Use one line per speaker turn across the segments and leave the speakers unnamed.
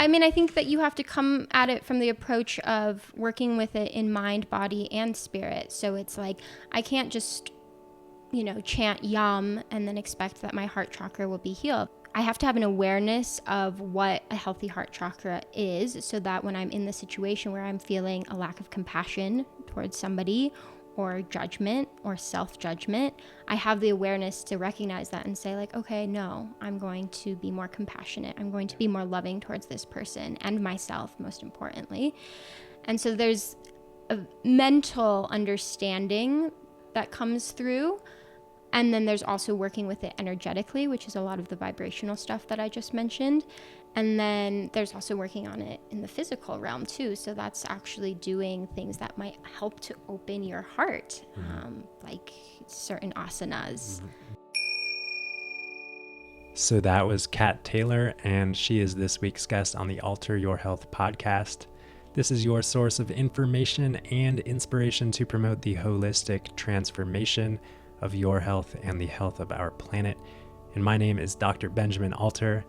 I mean, I think that you have to come at it from the approach of working with it in mind, body, and spirit. So it's like, I can't just, chant yum and then expect that my heart chakra will be healed. I have to have an awareness of what a healthy heart chakra is, so that when I'm in the situation where I'm feeling a lack of compassion towards somebody, or judgment or self-judgment, I have the awareness to recognize that and say like, okay, no, I'm going to be more compassionate. I'm going to be more loving towards this person and myself, most importantly. And so there's a mental understanding that comes through. And then there's also working with it energetically, which is a lot of the vibrational stuff that I just mentioned. And then there's also working on it in the physical realm too. So that's actually doing things that might help to open your heart, like certain asanas.
So that was Kat Taylor, and she is this week's guest on the Alter Your Health podcast. This is your source of information and inspiration to promote the holistic transformation of your health and the health of our planet. And my name is Dr. Benjamin Alter.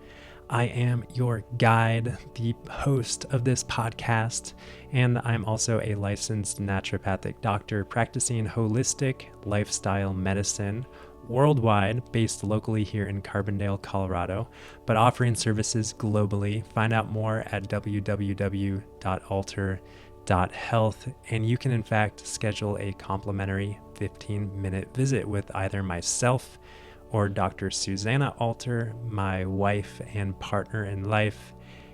I am your guide, the host of this podcast, and I'm also a licensed naturopathic doctor practicing holistic lifestyle medicine worldwide, based locally here in Carbondale, Colorado, but offering services globally. Find out more at www.alter.health, and you can in fact schedule a complimentary 15-minute visit with either myself or Dr. Susanna Alter, my wife and partner in life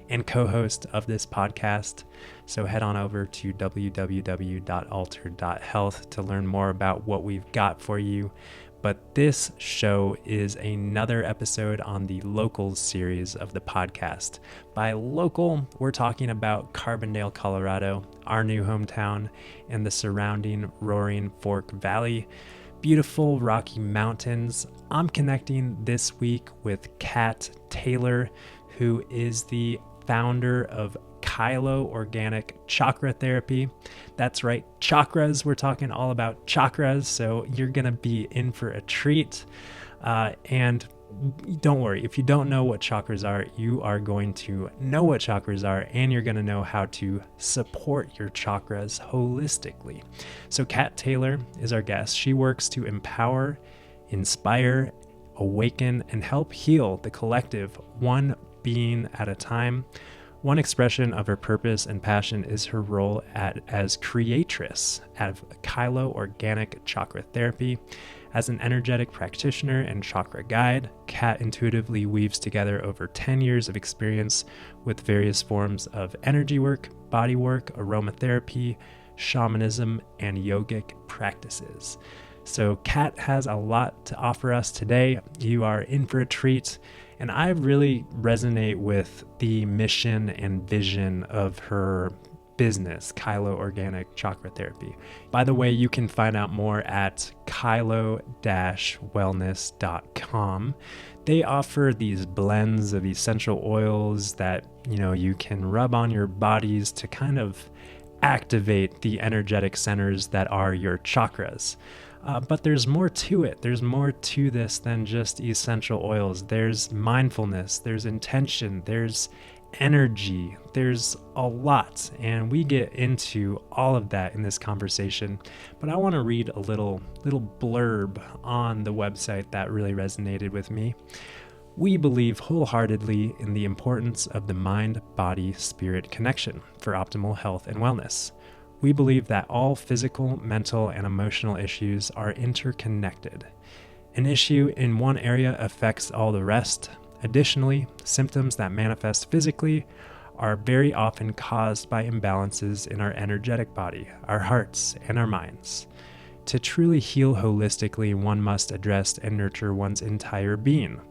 and co-host of this podcast. So head on over to www.alter.health to learn more about what we've got for you. But this show is another episode on the Locals series of the podcast. By local, we're talking about Carbondale, Colorado, our new hometown, and the surrounding Roaring Fork Valley. Beautiful Rocky Mountains. I'm connecting this week with Kat Taylor, who is the founder of Kailo Organic Chakra Therapy. That's right, chakras. We're talking all about chakras, so you're going to be in for a treat. And don't worry, if you don't know what chakras are, you are going to know what chakras are, and you're going to know how to support your chakras holistically. So Kat Taylor is our guest. She works to empower, inspire, awaken, and help heal the collective, one being at a time. One expression of her purpose and passion is her role as creatress of Kailo Organic Chakra Therapy. As an energetic practitioner and chakra guide, Kat intuitively weaves together over 10 years of experience with various forms of energy work, body work, aromatherapy, shamanism, and yogic practices. So Kat has a lot to offer us today. You are in for a treat. And I really resonate with the mission and vision of her business, Kailo Organic Chakra Therapy. By the way, you can find out more at kailo-wellness.com. They offer these blends of essential oils that, you can rub on your bodies to kind of activate the energetic centers that are your chakras. But there's more to it. There's more to this than just essential oils. There's mindfulness, there's intention, there's energy, there's a lot. And we get into all of that in this conversation. But I want to read a little blurb on the website that really resonated with me. We believe wholeheartedly in the importance of the mind-body-spirit connection for optimal health and wellness. We believe that all physical, mental, and emotional issues are interconnected. An issue in one area affects all the rest. Additionally, symptoms that manifest physically are very often caused by imbalances in our energetic body, our hearts, and our minds. To truly heal holistically, one must address and nurture one's entire being.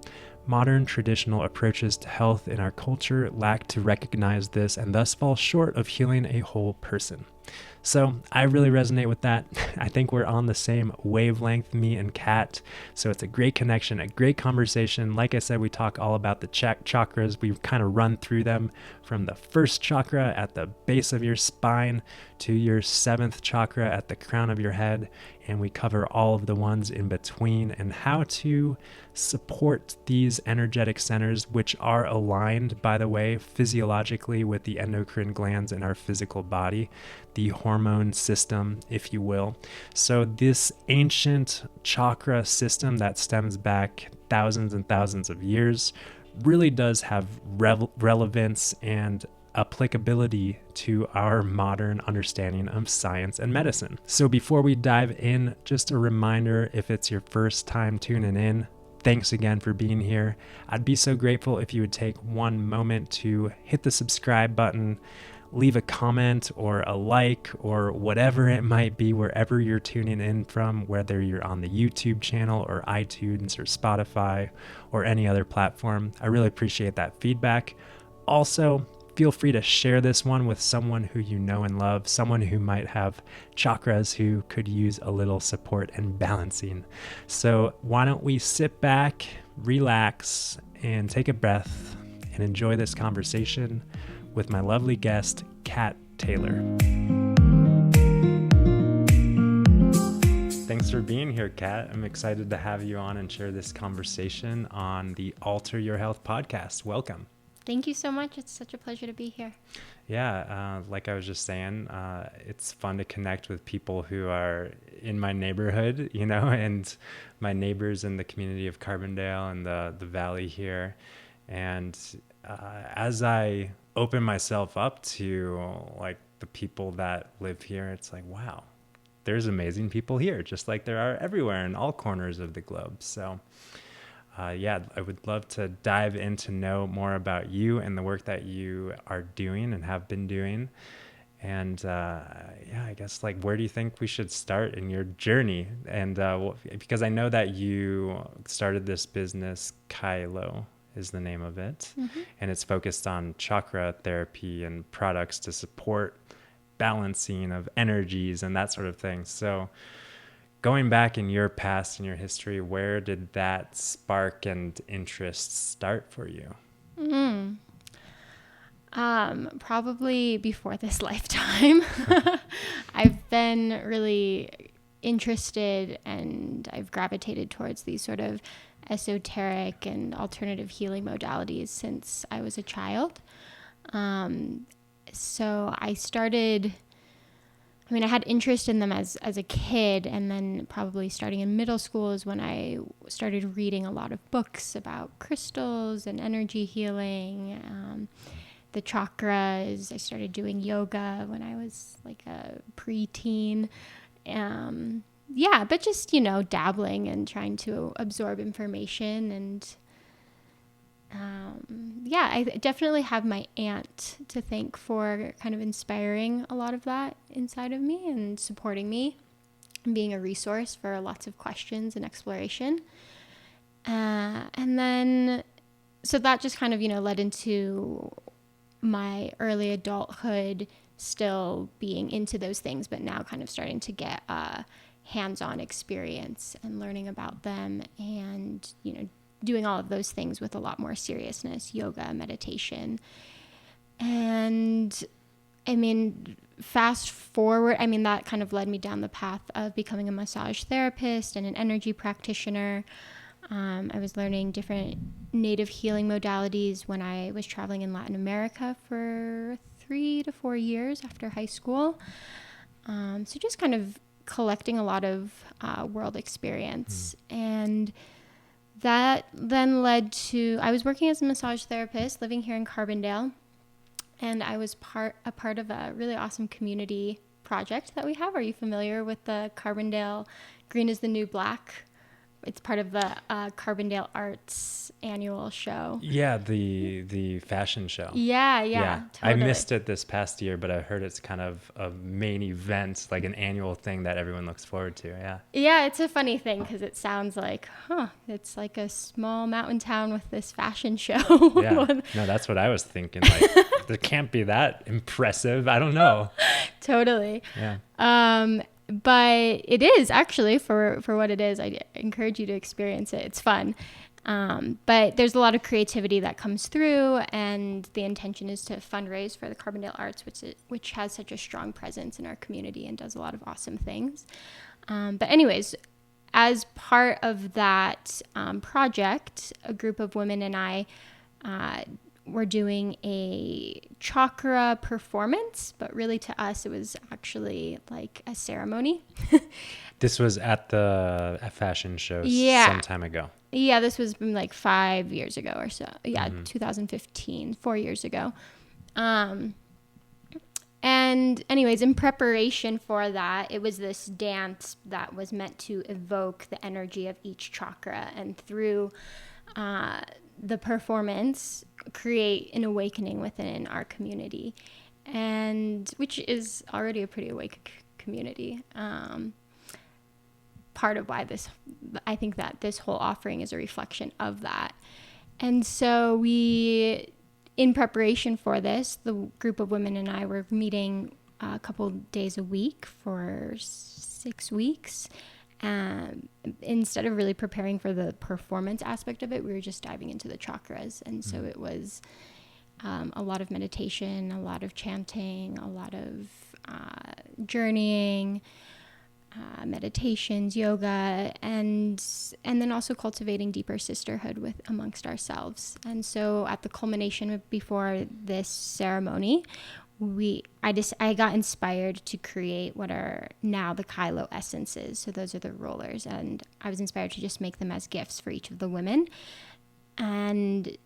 Modern traditional approaches to health in our culture lack to recognize this and thus fall short of healing a whole person. So I really resonate with that. I think we're on the same wavelength, me and Kat. So it's a great connection, a great conversation. Like I said, we talk all about the chakras. We kind of run through them from the first chakra at the base of your spine to your seventh chakra at the crown of your head. And we cover all of the ones in between and how to support these energetic centers, which are aligned, by the way, physiologically with the endocrine glands in our physical body, the hormone system, if you will. So this ancient chakra system that stems back thousands and thousands of years really does have relevance and applicability to our modern understanding of science and medicine. So before we dive in, just a reminder, if it's your first time tuning in, thanks again for being here. I'd be so grateful if you would take one moment to hit the subscribe button, leave a comment or a like or whatever it might be wherever you're tuning in from, whether you're on the YouTube channel or iTunes or Spotify or any other platform. I really appreciate that feedback. Also, feel free to share this one with someone who you know and love, someone who might have chakras who could use a little support and balancing. So why don't we sit back, relax, and take a breath and enjoy this conversation with my lovely guest, Kat Taylor. Thanks for being here, Kat. I'm excited to have you on and share this conversation on the Alter Your Health podcast. Welcome.
Thank you so much. It's such a pleasure to be here.
Yeah, like I was just saying, it's fun to connect with people who are in my neighborhood, and my neighbors in the community of Carbondale and the valley here. And as I open myself up to like the people that live here, it's like, wow, there's amazing people here, just like there are everywhere in all corners of the globe. So I would love to dive in to know more about you and the work that you are doing and have been doing. And I guess like, where do you think we should start in your journey? And because I know that you started this business, Kailo is the name of it. Mm-hmm. And it's focused on chakra therapy and products to support balancing of energies and that sort of thing. So going back in your past, in your history, where did that spark and interest start for you?
Probably before this lifetime. I've been really interested and I've gravitated towards these sort of esoteric and alternative healing modalities since I was a child. So I had interest in them as a kid, and then probably starting in middle school is when I started reading a lot of books about crystals and energy healing, the chakras. I started doing yoga when I was like a preteen. But just, dabbling and trying to absorb information. And I definitely have my aunt to thank for kind of inspiring a lot of that inside of me and supporting me and being a resource for lots of questions and exploration. And then, so that just kind of, led into my early adulthood, still being into those things, but now kind of starting to get hands-on experience and learning about them and, doing all of those things with a lot more seriousness, yoga, meditation. And fast forward, that kind of led me down the path of becoming a massage therapist and an energy practitioner. I was learning different native healing modalities when I was traveling in Latin America for 3 to 4 years after high school. So just kind of collecting a lot of world experience. And that then led to, I was working as a massage therapist living here in Carbondale, and I was a part of a really awesome community project that we have. Are you familiar with the Carbondale Green is the New Black? It's part of the Carbondale Arts annual show.
Yeah, the fashion show.
Yeah,
I
totally.
missed it this past year, but I heard it's kind of a main event, like an annual thing that everyone looks forward to. Yeah.
Yeah, it's a funny thing because it sounds like, it's like a small mountain town with this fashion show.
Yeah, no, that's what I was thinking. Like, there can't be that impressive. I don't know.
Totally.
Yeah.
But it is actually for what it is. I encourage you to experience it. It's fun. But there's a lot of creativity that comes through, and the intention is to fundraise for the Carbondale Arts, which has such a strong presence in our community and does a lot of awesome things. But anyways, as part of that project, a group of women and I were doing a chakra performance, but really to us, it was actually like a ceremony.
This was at the fashion show some time ago.
Yeah, this was like 5 years ago or so. Yeah, 2015, 4 years ago. And anyways, in preparation for that, it was this dance that was meant to evoke the energy of each chakra, and through the performance, create an awakening within our community, and which is already a pretty awake community. Part of why I think that this whole offering is a reflection of that. And so in preparation for this, the group of women and I were meeting a couple days a week for 6 weeks. Instead of really preparing for the performance aspect of it, we were just diving into the chakras. And so it was a lot of meditation, a lot of chanting, a lot of journeying, meditations, yoga, and then also cultivating deeper sisterhood amongst ourselves. And so at the culmination before this ceremony, I got inspired to create what are now the Kailo essences. So those are the rollers, and I was inspired to just make them as gifts for each of the women. And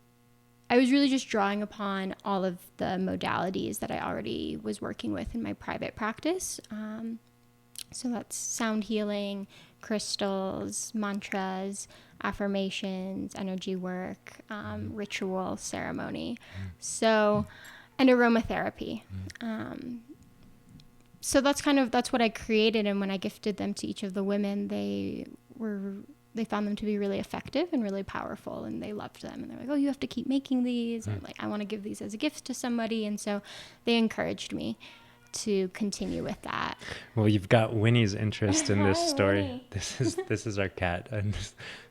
I was really just drawing upon all of the modalities that I already was working with in my private practice. So that's sound healing, crystals, mantras, affirmations, energy work, ritual, ceremony. So, and aromatherapy. So that's what I created. And when I gifted them to each of the women, they found them to be really effective and really powerful, and they loved them. And they're like, "Oh, you have to keep making these." Or like, "I want to give these as a gift to somebody." And so they encouraged me to continue with that.
Well, you've got Winnie's interest in this story.
Winnie.
This is our cat, and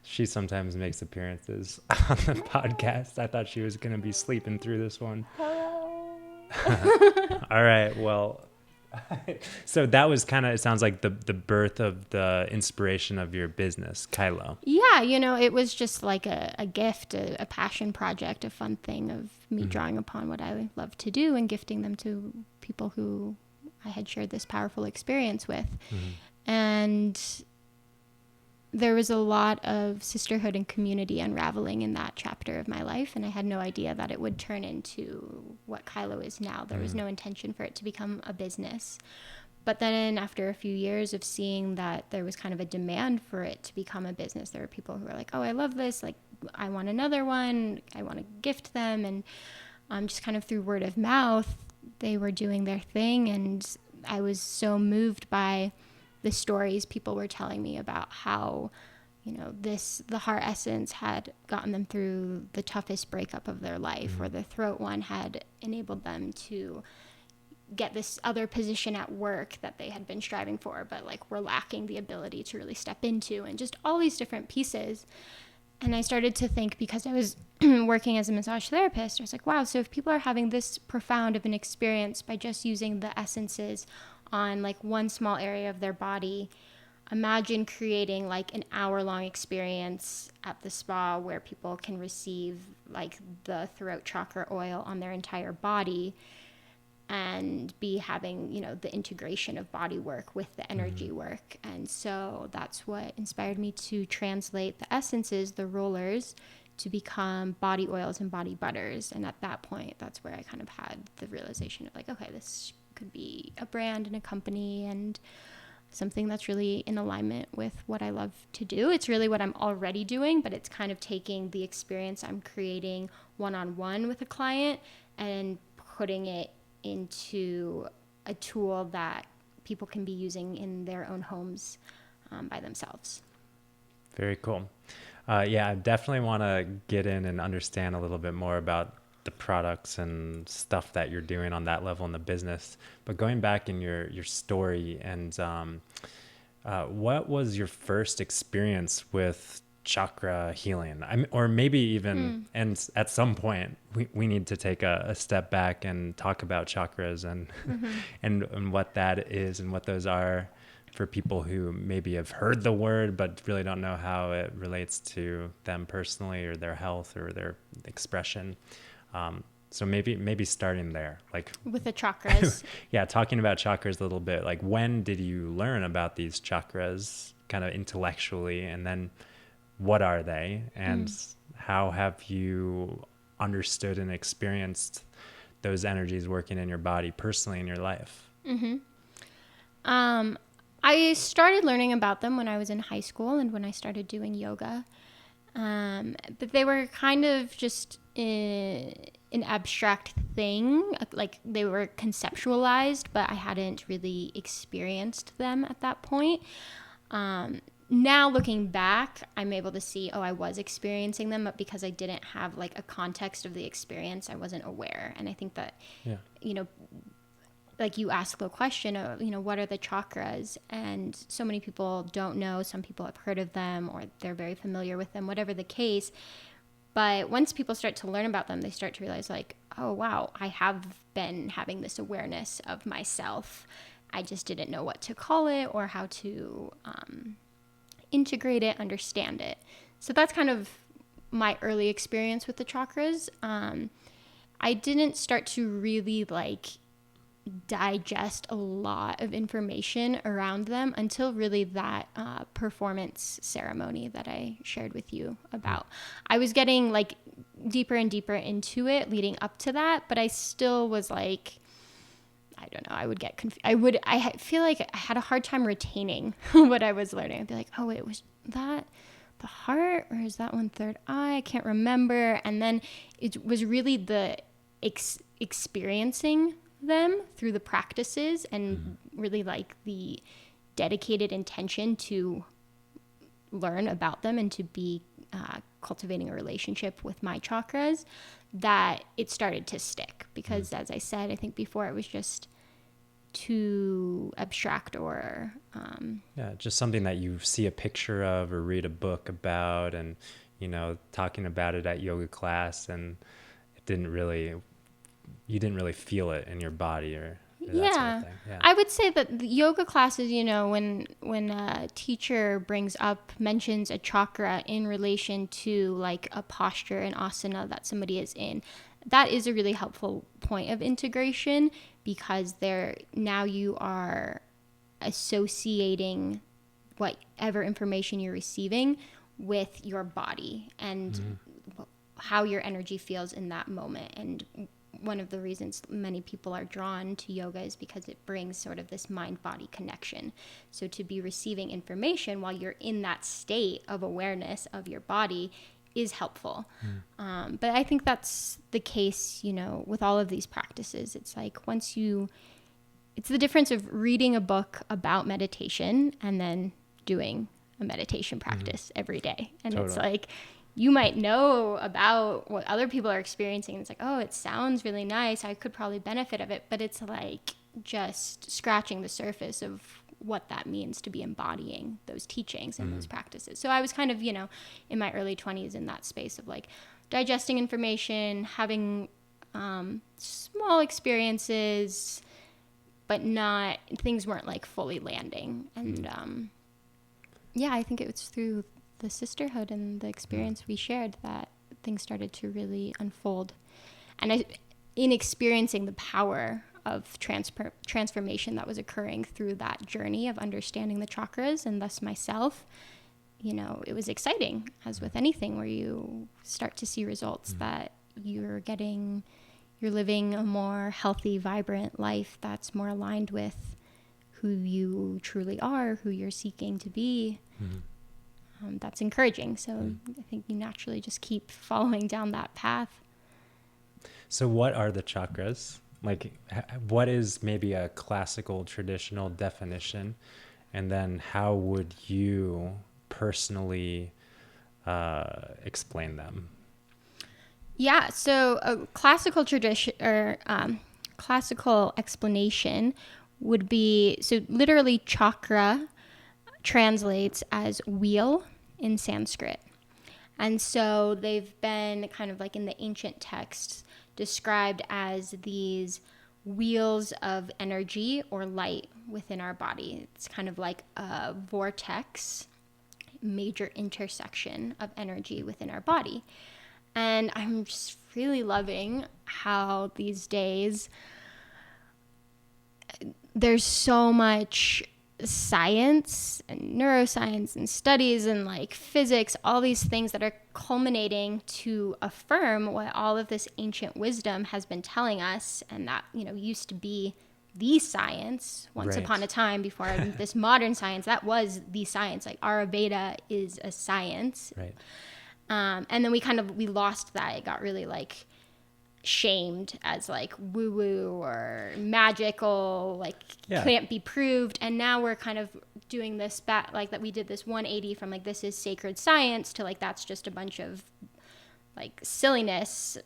she sometimes makes appearances on the podcast. I thought she was going to be sleeping through this one.
Hello.
All right. Well, so that was kind of, it sounds like the birth of the inspiration of your business, Kailo.
Yeah, it was just like a gift, a passion project, a fun thing of me drawing upon what I love to do and gifting them to people who I had shared this powerful experience with. And there was a lot of sisterhood and community unraveling in that chapter of my life, and I had no idea that it would turn into what Kailo is now. There was no intention for it to become a business. But then after a few years of seeing that there was kind of a demand for it to become a business, there were people who were like, "Oh, I love this. Like, I want another one. I want to gift them." And just kind of through word of mouth, they were doing their thing. And I was so moved by the stories people were telling me about how, the heart essence had gotten them through the toughest breakup of their life, or the throat one had enabled them to get this other position at work that they had been striving for, but like were lacking the ability to really step into, and just all these different pieces. And I started to think, because I was working as a massage therapist, I was like, wow, so if people are having this profound of an experience by just using the essences on like one small area of their body, imagine creating like an hour-long experience at the spa where people can receive like the throat chakra oil on their entire body, and be having, the integration of body work with the energy work. And so that's what inspired me to translate the essences, the rollers, to become body oils and body butters. And at that point, that's where I kind of had the realization of like, okay, this could be a brand and a company and something that's really in alignment with what I love to do. It's really what I'm already doing, but it's kind of taking the experience I'm creating one-on-one with a client and putting it into a tool that people can be using in their own homes by themselves.
Very cool. Yeah, I definitely want to get in and understand a little bit more about the products and stuff that you're doing on that level in the business. But going back in your story, and what was your first experience with chakra healing? Or maybe even, and at some point, we need to take a step back and talk about chakras and, and what that is and what those are for people who maybe have heard the word, but really don't know how it relates to them personally or their health or their expression. So maybe starting there, like
with the chakras.
yeah, talking about chakras a little bit, like when did you learn about these chakras kind of intellectually, and then what are they, and how have you understood and experienced those energies working in your body personally in your life?
I started learning about them when I was in high school and when I started doing yoga. But they were kind of just an abstract thing. Like they were conceptualized, but I hadn't really experienced them at that point. Now looking back, I'm able to see, I was experiencing them, but because I didn't have like a context of the experience, I wasn't aware. And I think that, like you asked the question of, what are the chakras? And so many people don't know. Some people have heard of them or they're very familiar with them, whatever the case. But once people start to learn about them, they start to realize like, oh, wow, I have been having this awareness of myself. I just didn't know what to call it or how to integrate it, understand it. So that's kind of my early experience with the chakras. I didn't start to really like digest a lot of information around them until really that performance ceremony that I shared with you about. I was getting like deeper and deeper into it leading up to that, but I still was like, I don't know, I would get confused. I feel like I had a hard time retaining what I was learning. I'd be like, oh wait, was that the heart or is that one third eye? I can't remember. And then it was really the experiencing them through the practices and really like the dedicated intention to learn about them and to be cultivating a relationship with my chakras that it started to stick. Because as I said, I think before it was just too abstract or
just something that you see a picture of or read a book about, and talking about it at yoga class, and you didn't really feel it in your body or that sort of thing. Yeah.
I would say that the yoga classes, when a teacher mentions a chakra in relation to like a posture and asana that somebody is in, that is a really helpful point of integration, because now you are associating whatever information you're receiving with your body and how your energy feels in that moment. And one of the reasons many people are drawn to yoga is because it brings sort of this mind-body connection. So to be receiving information while you're in that state of awareness of your body is helpful. But I think that's the case, with all of these practices. It's like it's the difference of reading a book about meditation and then doing a meditation practice every day. And It's like, you might know about what other people are experiencing. It's like, oh, it sounds really nice. I could probably benefit of it. But it's like just scratching the surface of what that means to be embodying those teachings and those practices. So I was kind of, in my early 20s in that space of like digesting information, having small experiences, but things weren't like fully landing. And I think it was through the sisterhood and the experience we shared that things started to really unfold. And in experiencing the power of transformation that was occurring through that journey of understanding the chakras and thus myself, it was exciting, as with anything where you start to see results that you're living a more healthy, vibrant life that's more aligned with who you truly are, who you're seeking to be. That's encouraging. So I think you naturally just keep following down that path.
So what are the chakras? Like, what is maybe a classical, traditional definition? And then how would you personally explain them?
Yeah, so a classical tradition or classical explanation would be, so literally chakra translates as wheel in Sanskrit. And so they've been kind of like in the ancient texts described as these wheels of energy or light within our body. It's kind of like a vortex, major intersection of energy within our body. And I'm just really loving how these days there's so much science and neuroscience and studies and like physics, all these things that are culminating to affirm what all of this ancient wisdom has been telling us, and that, you know, used to be the science once
Right.
upon a time before this modern science. That was the science. Like Ayurveda is a science.
Right.
And then we lost that. It got really like shamed as like woo woo or magical, like can't be proved. And now we're kind of doing this like that we did this 180 from like this is sacred science to like that's just a bunch of like silliness.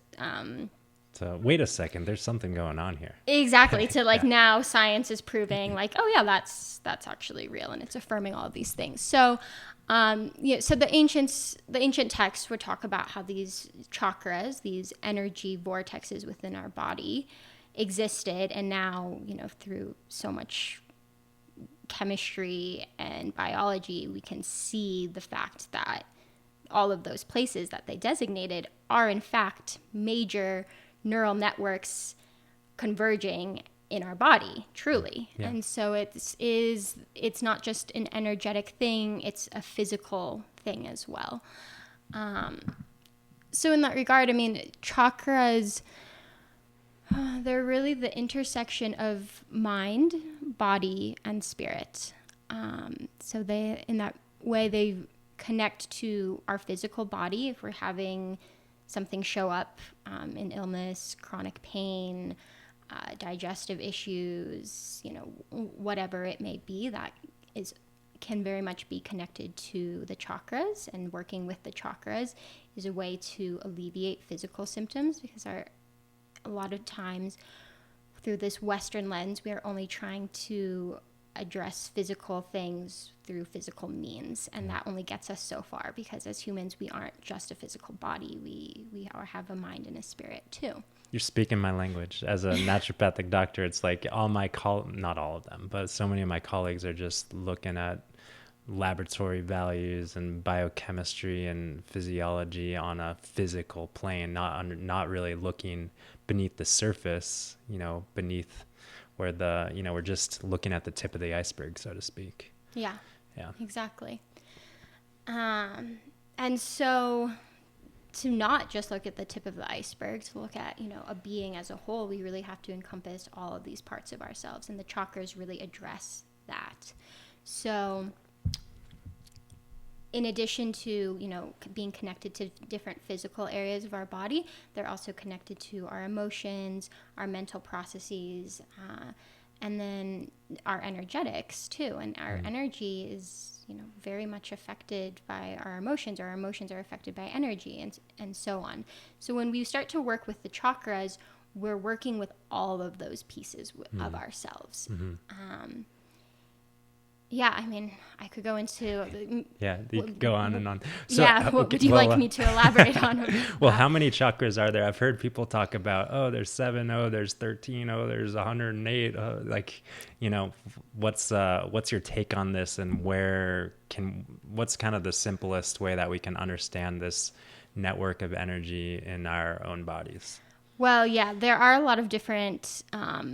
So wait a second, there's something going on here.
Exactly. To like now science is proving like, oh yeah, that's actually real, and it's affirming all of these things. So so the ancient texts would talk about how these chakras, these energy vortexes within our body existed, and now, you know, through so much chemistry and biology, we can see the fact that all of those places that they designated are in fact major neural networks converging in our body, truly.
Yeah.
And so it's not just an energetic thing, it's a physical thing as well. So in that regard, I mean, chakras, they're really the intersection of mind, body, and spirit. So in that way, they connect to our physical body. If we're having something show up in illness, chronic pain, digestive issues, you know, whatever it may be, that can very much be connected to the chakras, and working with the chakras is a way to alleviate physical symptoms, because a lot of times through this Western lens, we are only trying to address physical things through physical means, and that only gets us so far, because as humans we aren't just a physical body, we have a mind and a spirit too.
You're speaking my language. As a naturopathic doctor, it's like not all of them, but so many of my colleagues are just looking at laboratory values and biochemistry and physiology on a physical plane, not really looking beneath the surface, you know, beneath where we're just looking at the tip of the iceberg, so to speak.
Yeah,
Yeah,
exactly. And so to not just look at the tip of the iceberg, to look at, you know, a being as a whole, we really have to encompass all of these parts of ourselves, and the chakras really address that. So in addition to, you know, being connected to different physical areas of our body, they're also connected to our emotions, our mental processes, and then our energetics too. And our energy is, you know, very much affected by our emotions. Our emotions are affected by energy, and so on. So when we start to work with the chakras, we're working with all of those pieces of ourselves. Yeah, I mean, I could go into...
Yeah, you could go on and on.
So, what would you like me to elaborate on?
Well, how many chakras are there? I've heard people talk about, there's 7, there's 13, there's 108. Like, you know, what's your take on this, and what's kind of the simplest way that we can understand this network of energy in our own bodies? Well,
yeah, there are a lot of different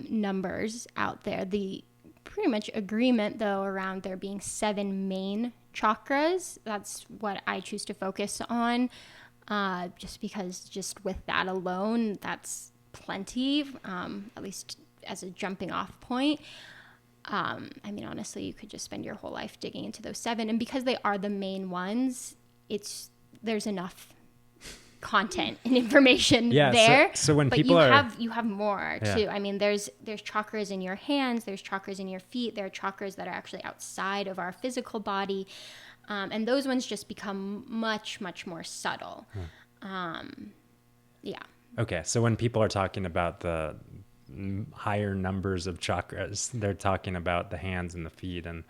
numbers out there. The pretty much agreement, though, around there being 7 main chakras. That's what I choose to focus on, just because just with that alone, that's plenty, at least as a jumping off point. I mean, honestly, you could just spend your whole life digging into those 7. And because they are the main ones, there's enough content and information there.
So when
but
people
you have more too. I mean, there's chakras in your hands, there's chakras in your feet, there are chakras that are actually outside of our physical body, and those ones just become much, much more subtle. Yeah.
Okay. So when people are talking about the higher numbers of chakras, they're talking about the hands and the feet and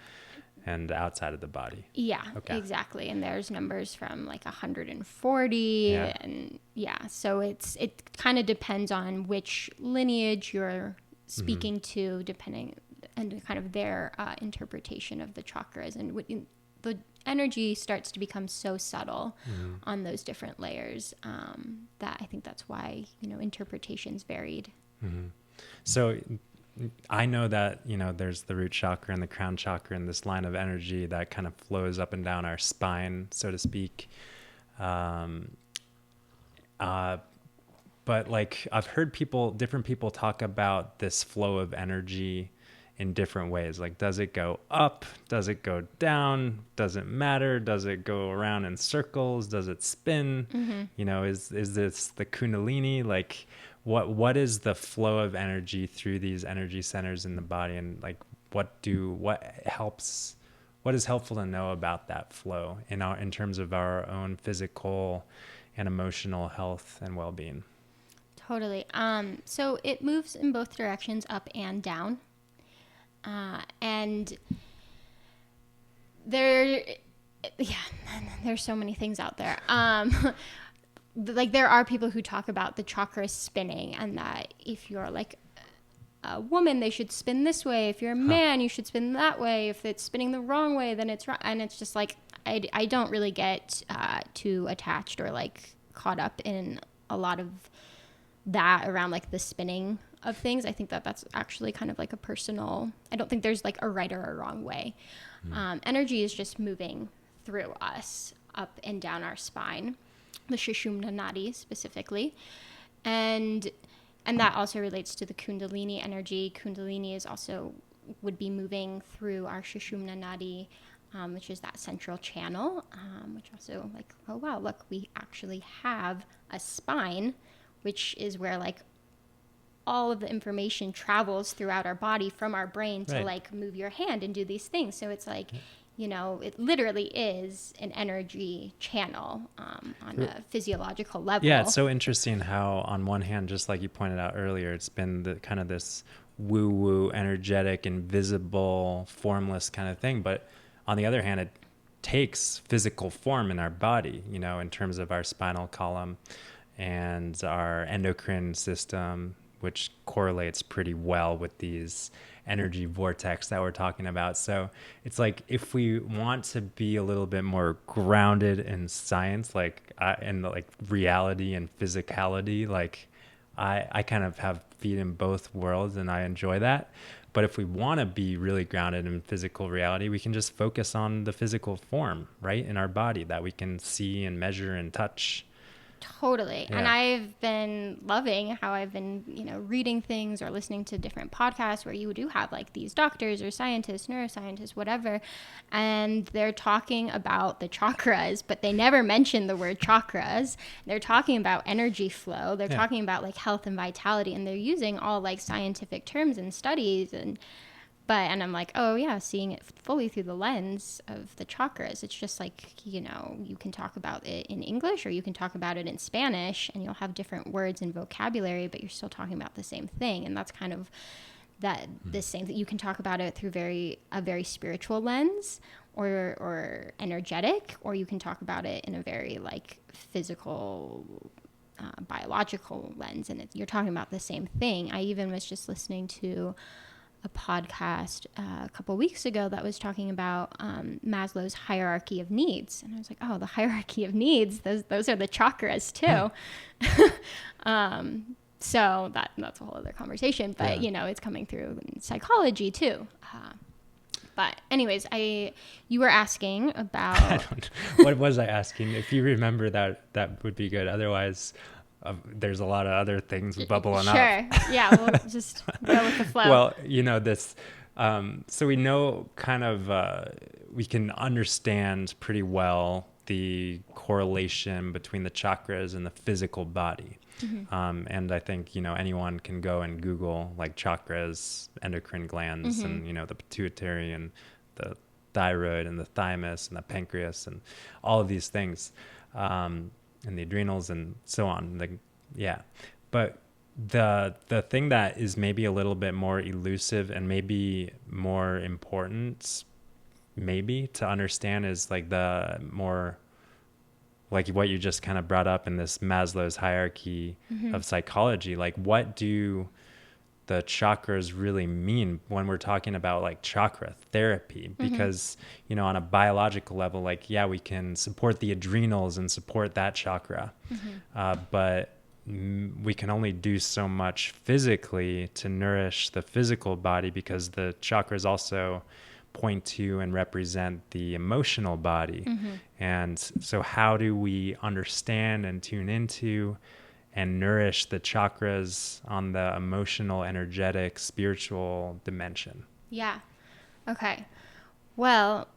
outside of the body.
Yeah,
Okay.
exactly. And there's numbers from like 140
Yeah.
and yeah, so it kind of depends on which lineage you're speaking to, depending and kind of their interpretation of the chakras, and the energy starts to become so subtle on those different layers that I think that's why, interpretations varied.
So I know that, there's the root chakra and the crown chakra and this line of energy that kind of flows up and down our spine, so to speak. But like I've heard different people talk about this flow of energy in different ways. Like, does it go up? Does it go down? Does it matter? Does it go around in circles? Does it spin? Is this the Kundalini? Like, what is the flow of energy through these energy centers in the body, and like what is helpful to know about that flow in terms of our own physical and emotional health and well-being?
Totally. So it moves in both directions, up and down. And there's so many things out there. Like there are people who talk about the chakras spinning, and that if you're like a woman, they should spin this way. If you're a man, you should spin that way. If it's spinning the wrong way, then it's wrong. And it's just like, I don't really get too attached or like caught up in a lot of that around like the spinning of things. I think that that's actually kind of like a personal, I don't think there's like a right or a wrong way. Energy is just moving through us up and down our spine, the Sushumna Nadi specifically. And that also relates to the Kundalini energy. Kundalini is also would be moving through our Sushumna Nadi, which is that central channel, which also like, oh wow, look, we actually have a spine, which is where like all of the information travels throughout our body from our brain to like move your hand and do these things. So it's like, it literally is an energy channel on a physiological level.
Yeah, it's so interesting how on one hand, just like you pointed out earlier, it's been the kind of this woo-woo, energetic, invisible, formless kind of thing. But on the other hand, it takes physical form in our body, in terms of our spinal column and our endocrine system, which correlates pretty well with these energy vortex that we're talking about. So it's like, if we want to be a little bit more grounded in science, like in like reality and physicality, like I kind of have feet in both worlds and I enjoy that. But if we want to be really grounded in physical reality, we can just focus on the physical form, right, in our body that we can see and measure and touch.
Totally.
Yeah.
And I've been loving how I've been, reading things or listening to different podcasts where you do have like these doctors or scientists, neuroscientists, whatever, and they're talking about the chakras, but they never mention the word chakras. They're talking about energy flow. They're talking about like health and vitality, and they're using all like scientific terms and studies and I'm like, oh yeah, seeing it fully through the lens of the chakras. It's just like, you can talk about it in English or you can talk about it in Spanish, and you'll have different words and vocabulary, but you're still talking about the same thing. And that's kind of the same that you can talk about it through a very spiritual lens or energetic, or you can talk about it in a very like physical, biological lens. And you're talking about the same thing. I even was just listening to a podcast a couple weeks ago that was talking about Maslow's hierarchy of needs, and I was like, oh, the hierarchy of needs, those are the chakras too. So that's a whole other conversation, but it's coming through in psychology too. But anyways, you were asking about
what was I asking? If you remember that would be good. Otherwise, there's a lot of other things bubbling up.
Sure. Yeah, we'll just go with the flow.
Well, this, so we know kind of, we can understand pretty well the correlation between the chakras and the physical body. And I think, anyone can go and Google like chakras, endocrine glands, and, the pituitary and the thyroid and the thymus and the pancreas and all of these things. And the adrenals and so on. Yeah. But the thing that is maybe a little bit more elusive and maybe more important maybe to understand is like the more like what you just kind of brought up in this Maslow's hierarchy of psychology. Like, what do the chakras really mean when we're talking about like chakra therapy? Because, you know, on a biological level, like, yeah, we can support the adrenals and support that chakra, but we can only do so much physically to nourish the physical body, because the chakras also point to and represent the emotional body. And so how do we understand and tune into and nourish the chakras on the emotional, energetic, spiritual dimension?
Yeah. Okay. Well,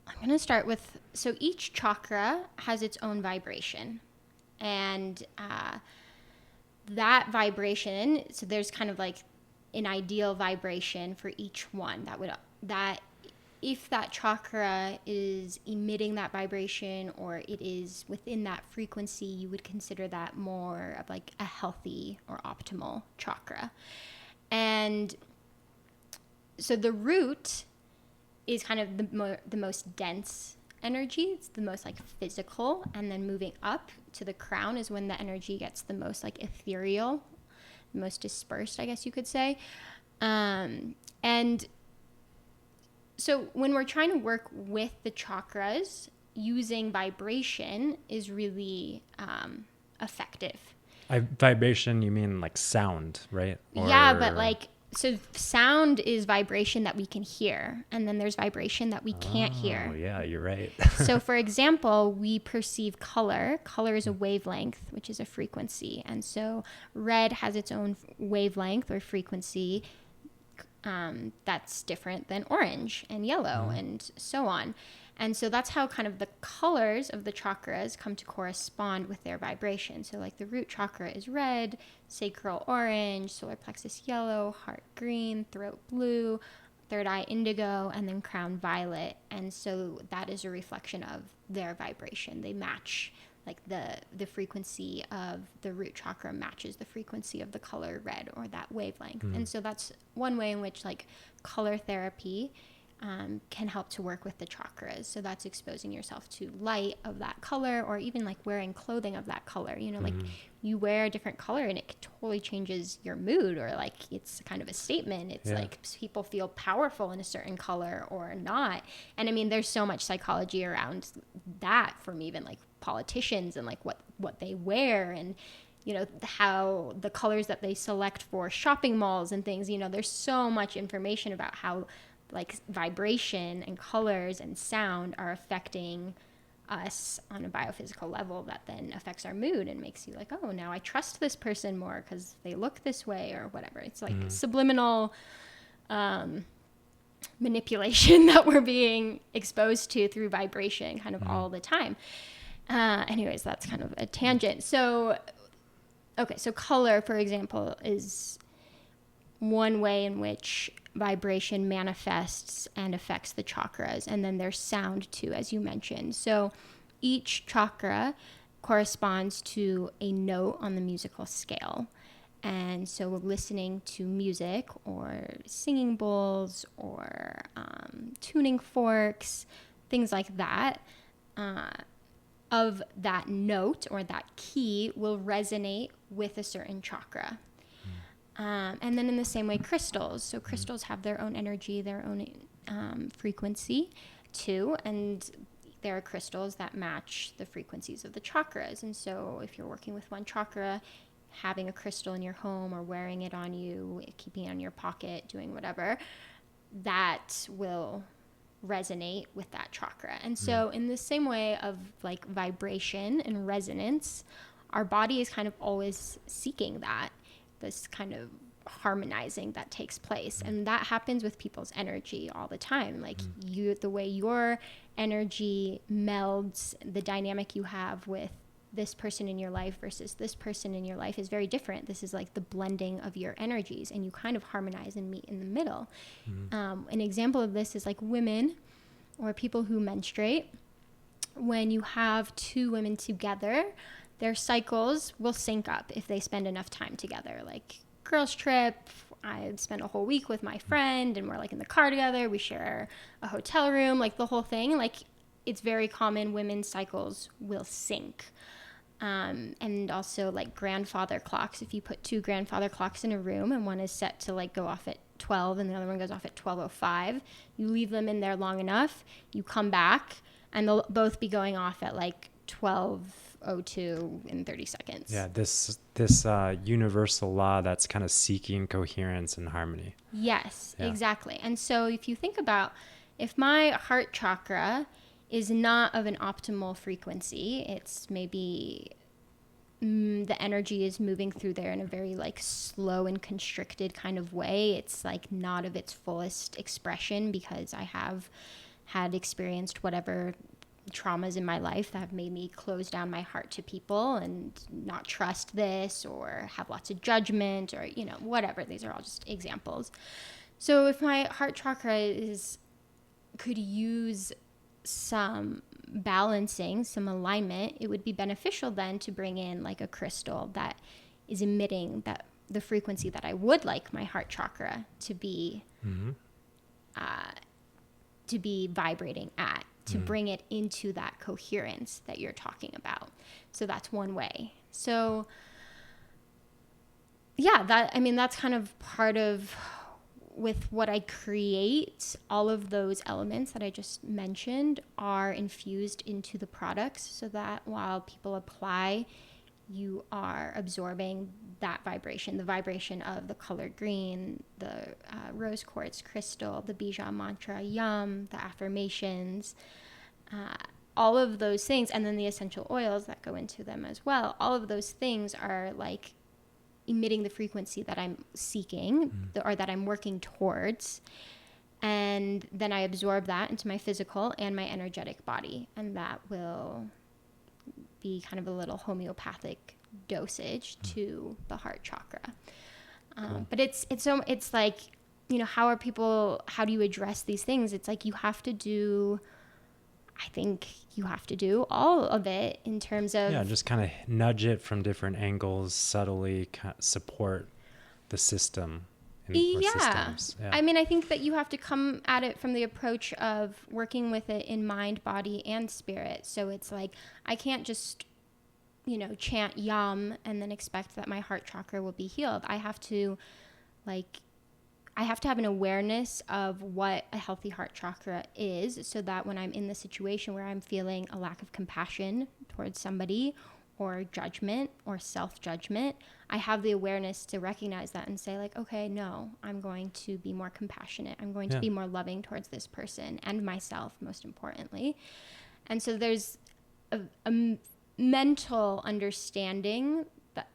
I'm going to start with, so each chakra has its own vibration. And that vibration, so there's kind of like an ideal vibration for each one that if that chakra is emitting that vibration or it is within that frequency, you would consider that more of like a healthy or optimal chakra. And so the root is kind of the most dense energy. It's the most like physical, and then moving up to the crown is when the energy gets the most like ethereal, most dispersed, I guess you could say. And so when we're trying to work with the chakras, using vibration is really effective.
Vibration, you mean like sound, right?
Yeah, but like, so sound is vibration that we can hear, and then there's vibration that we can't hear.
Oh, yeah, you're right.
So for example, we perceive color. Color is a wavelength, which is a frequency. And so red has its own wavelength or frequency that's different than orange and yellow and so on. And so that's how kind of the colors of the chakras come to correspond with their vibration. So like the root chakra is red, sacral orange, solar plexus yellow, heart green, throat blue, third eye indigo, and then crown violet. And so that is a reflection of their vibration. They match, like the frequency of the root chakra matches the frequency of the color red or that wavelength. And so that's one way in which like color therapy can help to work with the chakras. So that's exposing yourself to light of that color, or even like wearing clothing of that color. You know, like you wear a different color and it totally changes your mood, or like it's kind of a statement. It's like people feel powerful in a certain color or not. And I mean, there's so much psychology around that, from even like politicians and like what they wear, and you know, how the colors that they select for shopping malls and things. You know, there's so much information about how like vibration and colors and sound are affecting us on a biophysical level that then affects our mood and makes you like, oh, now I trust this person more because they look this way or whatever. It's like subliminal manipulation that we're being exposed to through vibration kind of all the time. Anyways, that's kind of a tangent. So, okay, so color, for example, is one way in which vibration manifests and affects the chakras. And then there's sound too, as you mentioned. So each chakra corresponds to a note on the musical scale. And so listening to music or singing bowls or tuning forks, things like that, of that note or that key will resonate with a certain chakra. And then in the same way, crystals. So crystals have their own energy, their own frequency too. And there are crystals that match the frequencies of the chakras. And so if you're working with one chakra, having a crystal in your home or wearing it on you, keeping it in your pocket, doing whatever, that will resonate with that chakra. And so in the same way of like vibration and resonance, our body is kind of always seeking that, this kind of harmonizing that takes place. And that happens with people's energy all the time. Like the way your energy melds, the dynamic you have with this person in your life versus this person in your life is very different. This is like the blending of your energies, and you kind of harmonize and meet in the middle. An example of this is like women or people who menstruate. When you have two women together, their cycles will sync up if they spend enough time together. Like girls trip, I spent a whole week with my friend and we're like in the car together, we share a hotel room, like the whole thing. Like it's very common women's cycles will sync. And also like grandfather clocks. If you put two grandfather clocks in a room and one is set to like go off at 12 and the other one goes off at 12:05, you leave them in there long enough, you come back and they'll both be going off at like 12:02 in 30 seconds.
Yeah, this universal law that's kind of seeking coherence and harmony.
Yes, exactly. And so if you think about, if my heart chakra is not of an optimal frequency, it's maybe the energy is moving through there in a very like slow and constricted kind of way. It's like not of its fullest expression because I have had experienced whatever traumas in my life that have made me close down my heart to people and not trust this or have lots of judgment or, you know, whatever. These are all just examples. So if my heart chakra could use some balancing, some alignment, it would be beneficial then to bring in like a crystal that is emitting the frequency that I would like my heart chakra to be vibrating at, to bring it into that coherence that you're talking about. So that's one way. So yeah, that's kind of part of with what I create. All of those elements that I just mentioned are infused into the products so that while people apply, you are absorbing that vibration, the vibration of the color green, the rose quartz crystal, the Bija mantra, yum, the affirmations, all of those things, and then the essential oils that go into them as well. All of those things are like emitting the frequency that I'm seeking or that I'm working towards. And then I absorb that into my physical and my energetic body. And that will be kind of a little homeopathic dosage to the heart chakra.
Cool.
But it's like, you know, how do you address these things? It's like I think you have to do all of it in terms of...
Yeah, just kind of nudge it from different angles, subtly support the system. Systems. Yeah.
I mean, I think that you have to come at it from the approach of working with it in mind, body, and spirit. So it's like, I can't just, you know, chant yum and then expect that my heart chakra will be healed. I have to have an awareness of what a healthy heart chakra is so that when I'm in the situation where I'm feeling a lack of compassion towards somebody or judgment or self-judgment, I have the awareness to recognize that and say like, okay, no, I'm going to be more compassionate. I'm going to be more loving towards this person and myself, most importantly. And so there's a mental understanding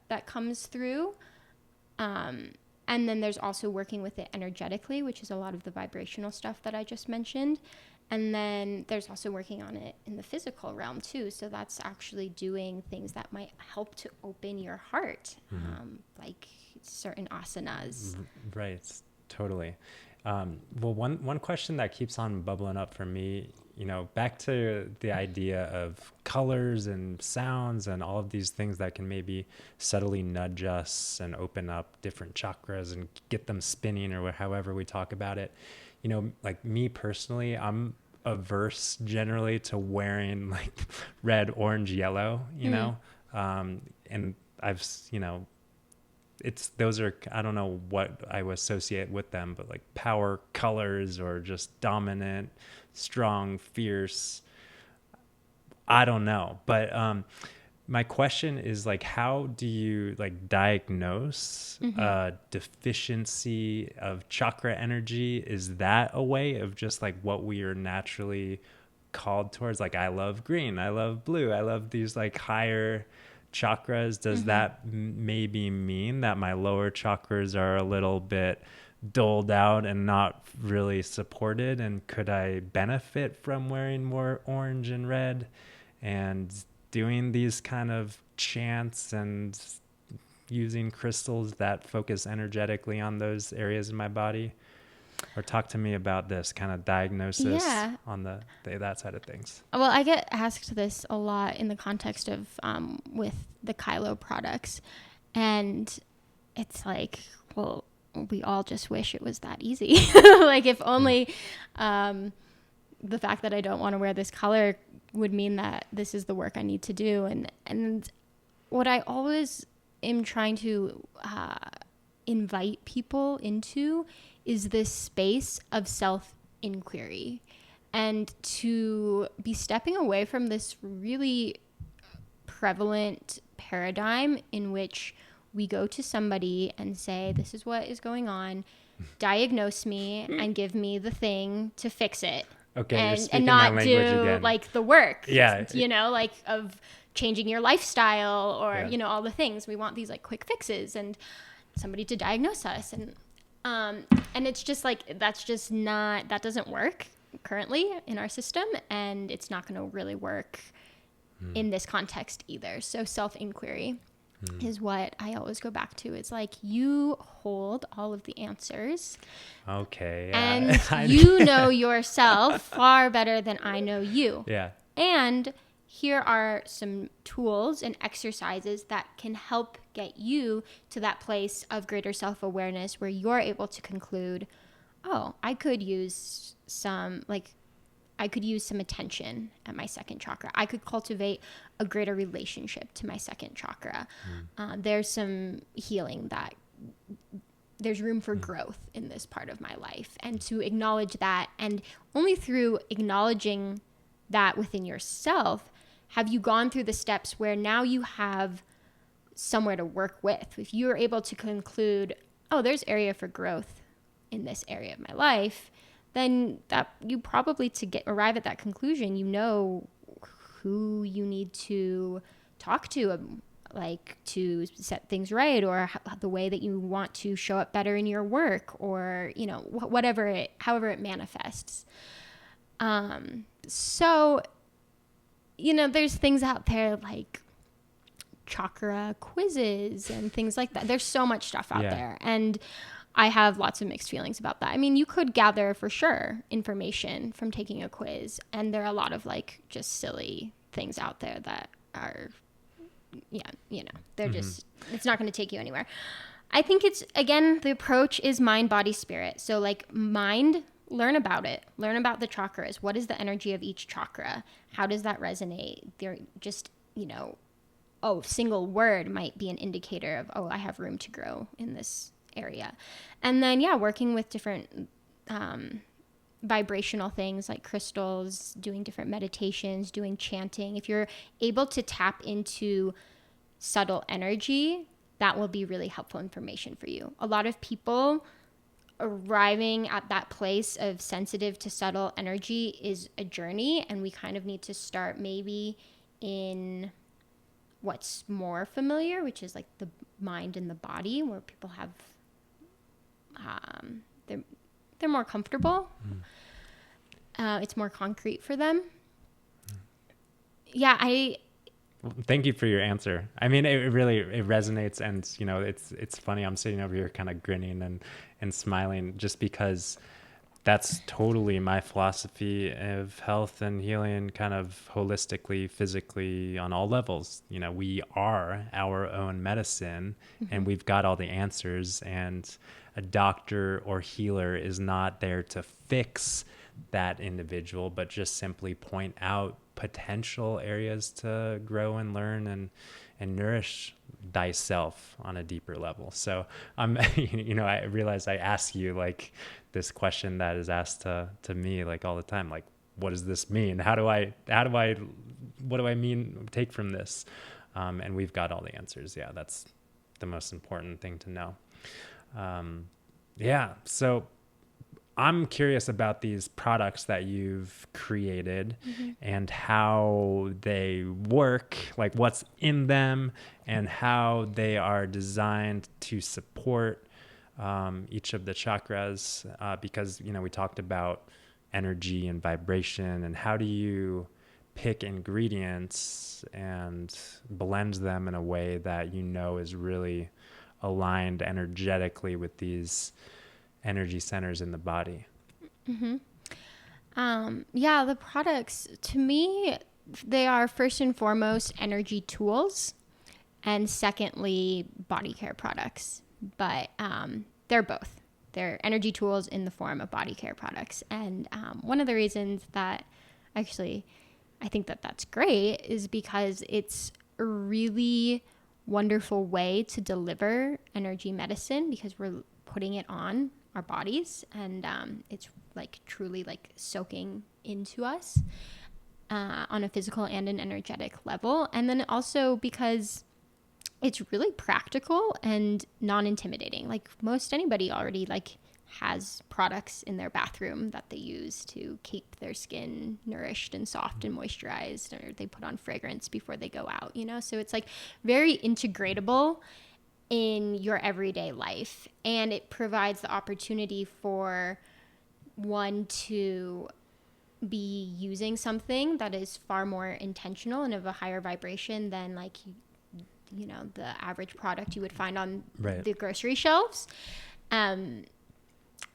that comes through. And then there's also working with it energetically, which is a lot of the vibrational stuff that I just mentioned. And then there's also working on it in the physical realm too. So that's actually doing things that might help to open your heart, like certain asanas.
Right, totally. Well, one question that keeps on bubbling up for me, you know, back to the idea of colors and sounds and all of these things that can maybe subtly nudge us and open up different chakras and get them spinning or however we talk about it. You know, like me personally, I'm averse generally to wearing like red, orange, yellow, you know, and I've, you know, those are, I don't know what I would associate with them, but like power colors or just dominant, strong, fierce. I don't know. But my question is like, how do you like diagnose a deficiency of chakra energy? Is that a way of just like what we are naturally called towards? Like, I love green, I love blue, I love these like higher chakras. Does that maybe mean that my lower chakras are a little bit doled out and not really supported? And could I benefit from wearing more orange and red and doing these kind of chants and using crystals that focus energetically on those areas in my body? Or talk to me about this kind of diagnosis
Yeah.
on that side of things.
Well, I get asked this a lot in the context of with the Kailo products. And it's like, well, we all just wish it was that easy. Like if only the fact that I don't want to wear this color would mean that this is the work I need to do. And what I always am trying to invite people into is this space of self-inquiry, and to be stepping away from this really prevalent paradigm in which we go to somebody and say, this is what is going on, diagnose me and give me the thing to fix it.
Okay,
and not
my
do
again.
like the work,
Yeah,
like of changing your lifestyle or,
yeah.
all the things. We want these like quick fixes and somebody to diagnose us. And it's just like, that doesn't work currently in our system, and it's not going to really work in this context either. So self-inquiry is what I always go back to. It's like, you hold all of the answers.
Okay.
Yeah. And you know yourself far better than I know you.
Yeah.
And here are some tools and exercises that can help get you to that place of greater self-awareness where you're able to conclude, oh, I could use some attention at my second chakra. I could cultivate a greater relationship to my second chakra. There's some healing there's room for growth in this part of my life. And to acknowledge that, and only through acknowledging that within yourself, have you gone through the steps where now you have somewhere to work with. If you're able to conclude, oh, there's area for growth in this area of my life, then that you probably arrive at that conclusion, you know who you need to talk to, like to set things right, or the way that you want to show up better in your work, or however it manifests. So there's things out there like chakra quizzes and things like that. There's so much stuff out there, and I have lots of mixed feelings about that. I mean, you could gather for sure information from taking a quiz, and there are a lot of like just silly things out there that are, they're just, it's not going to take you anywhere. I think it's, again, the approach is mind, body, spirit. So like mind, learn about it. Learn about the chakras. What is the energy of each chakra? How does that resonate? They're just, single word might be an indicator of, I have room to grow in this area. And then, working with different vibrational things like crystals, doing different meditations, doing chanting. If you're able to tap into subtle energy, that will be really helpful information for you. A lot of people arriving at that place of sensitive to subtle energy is a journey, and we kind of need to start maybe in what's more familiar, which is like the mind and the body, where people have they're more comfortable. It's more concrete for them.
Thank you for your answer. I mean, it really resonates, and it's funny. I'm sitting over here kind of grinning and smiling, just because that's totally my philosophy of health and healing, kind of holistically, physically, on all levels. We are our own medicine, and we've got all the answers, and a doctor or healer is not there to fix that individual, but just simply point out potential areas to grow and learn and nourish thyself on a deeper level. So I realize I ask you like this question that is asked to me like all the time, like, what does this mean? What do I take from this? And we've got all the answers. Yeah, that's the most important thing to know. So I'm curious about these products that you've created and how they work, like what's in them and how they are designed to support each of the chakras, because, we talked about energy and vibration, and how do you pick ingredients and blend them in a way that is really aligned energetically with these energy centers in the body?
Yeah, the products, to me, they are first and foremost energy tools, and secondly, body care products. But they're both. They're energy tools in the form of body care products. And one of the reasons that actually I think that that's great is because it's a really wonderful way to deliver energy medicine, because we're putting it on our bodies, and it's like truly like soaking into us on a physical and an energetic level. And then also because it's really practical and non-intimidating. Like most anybody already like has products in their bathroom that they use to keep their skin nourished and soft and moisturized, or they put on fragrance before they go out, you know? So it's like very integratable in your everyday life, and it provides the opportunity for one to be using something that is far more intentional and of a higher vibration than like you know the average product you would find on the grocery shelves.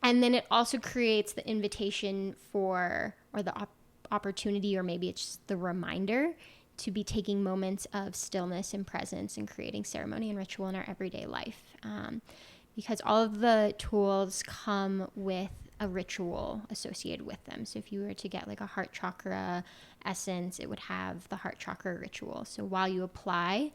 And then it also creates the invitation for, or the opportunity, or maybe it's just the reminder to be taking moments of stillness and presence and creating ceremony and ritual in our everyday life. Because all of the tools come with a ritual associated with them. So if you were to get like a heart chakra essence, it would have the heart chakra ritual. So while you apply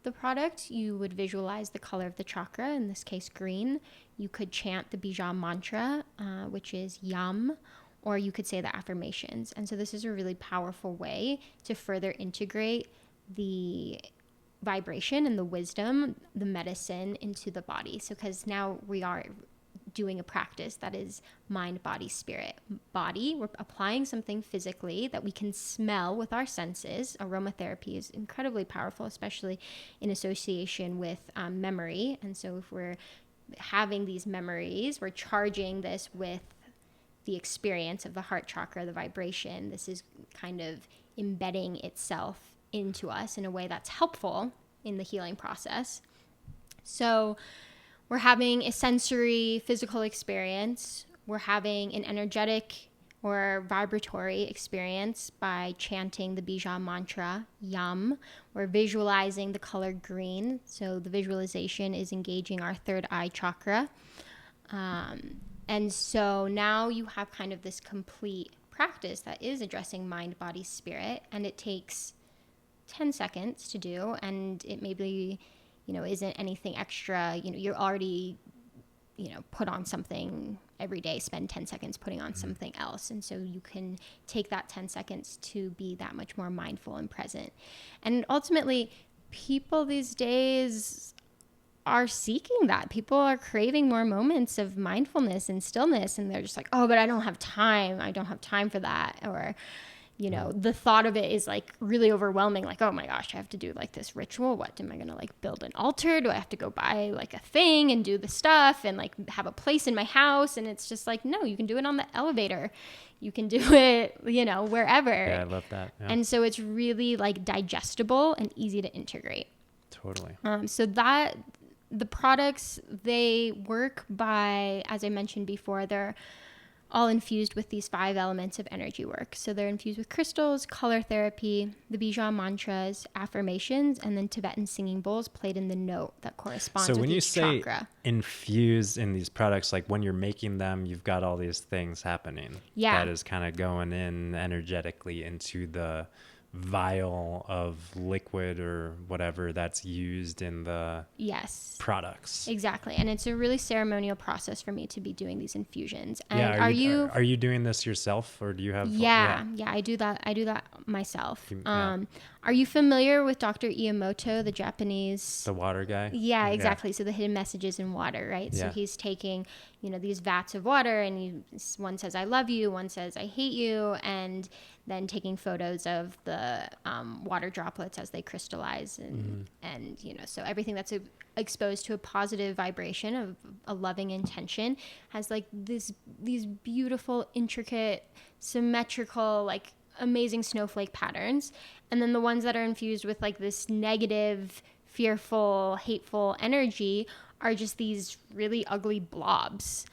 the product, you would visualize the color of the chakra, in this case green. You could chant the Bija mantra, which is Yum, or you could say the affirmations. And so this is a really powerful way to further integrate the vibration and the wisdom, the medicine into the body. So because now we are doing a practice that is mind, body, spirit. Body, we're applying something physically that we can smell with our senses. Aromatherapy is incredibly powerful, especially in association with memory. And so if we're having these memories, we're charging this with the experience of the heart chakra, the vibration. This is kind of embedding itself into us in a way that's helpful in the healing process. So we're having a sensory physical experience. We're having an energetic or vibratory experience by chanting the Bija mantra, Yum. We're visualizing the color green. So the visualization is engaging our third eye chakra. And so now you have kind of this complete practice that is addressing mind, body, spirit, and it takes 10 seconds to do, and it maybe, you know, isn't anything extra. You know, you're already, you know, put on something every day, spend 10 seconds putting on something else. And so you can take that 10 seconds to be that much more mindful and present. And ultimately, people these days are seeking that. People are craving more moments of mindfulness and stillness, and they're just like, oh, but I don't have time. I don't have time for that. Or, you know, the thought of it is like really overwhelming. Like, oh my gosh, I have to do like this ritual. What am I going to like build an altar? Do I have to go buy like a thing and do the stuff and like have a place in my house? And it's just like, no, you can do it on the elevator. You can do it, you know, wherever.
Yeah, I love that. Yeah.
And so it's really like digestible and easy to integrate.
Totally.
So that the products, they work by, as I mentioned before, they're all infused with these 5 elements of energy work. So they're infused with crystals, color therapy, the Bija mantras, affirmations, and then Tibetan singing bowls played in the note that corresponds with each chakra. So when you say
infused in these products, like when you're making them, you've got all these things happening.
Yeah.
That is kind of going in energetically into the vial of liquid or whatever that's used in the products.
Exactly. And it's a really ceremonial process for me to be doing these infusions. And
yeah, are you doing this yourself, or do you have
Yeah, I do that myself. Are you familiar with Dr. Iamoto, the Japanese,
the water guy?
Yeah, exactly. So the hidden messages in water, right? So he's taking, you know, these vats of water, and one says I love you, one says I hate you, and then taking photos of the water droplets as they crystallize, and you know, so everything that's exposed to a positive vibration of a loving intention has like these beautiful, intricate, symmetrical, like amazing snowflake patterns. And then the ones that are infused with like this negative, fearful, hateful energy are just these really ugly blobs.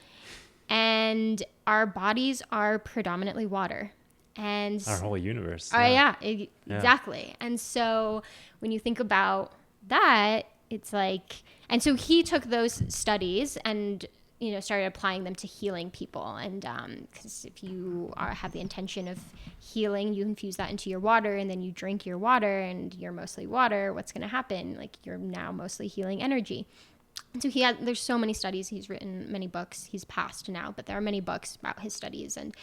And our bodies are predominantly water. And
our whole universe.
Exactly. And so when you think about that, it's like, and so he took those studies and, you know, started applying them to healing people. And because if you have the intention of healing, you infuse that into your water, and then you drink your water, and you're mostly water, what's going to happen? Like, you're now mostly healing energy. And so there's so many studies. He's written many books. He's passed now, but there are many books about his studies. And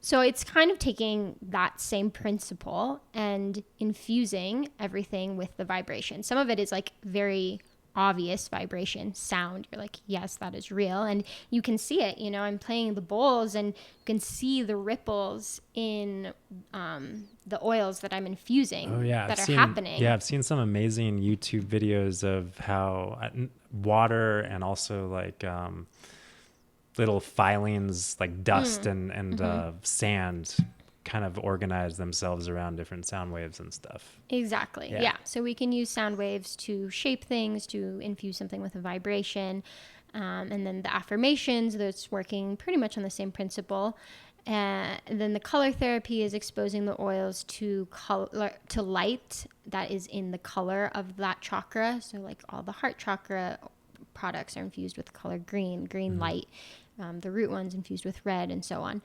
so it's kind of taking that same principle and infusing everything with the vibration. Some of it is like very obvious vibration, sound. You're like, yes, that is real. And you can see it. You know, I'm playing the bowls, and you can see the ripples in the oils that I'm infusing that are happening.
Yeah, I've seen some amazing YouTube videos of how water and also like little filings, like dust and sand, kind of organize themselves around different sound waves and stuff.
Exactly. Yeah. So we can use sound waves to shape things, to infuse something with a vibration. And then the affirmations, that's working pretty much on the same principle. And then the color therapy is exposing the oils to light that is in the color of that chakra. So like all the heart chakra products are infused with the color green light. The root ones infused with red, and so on.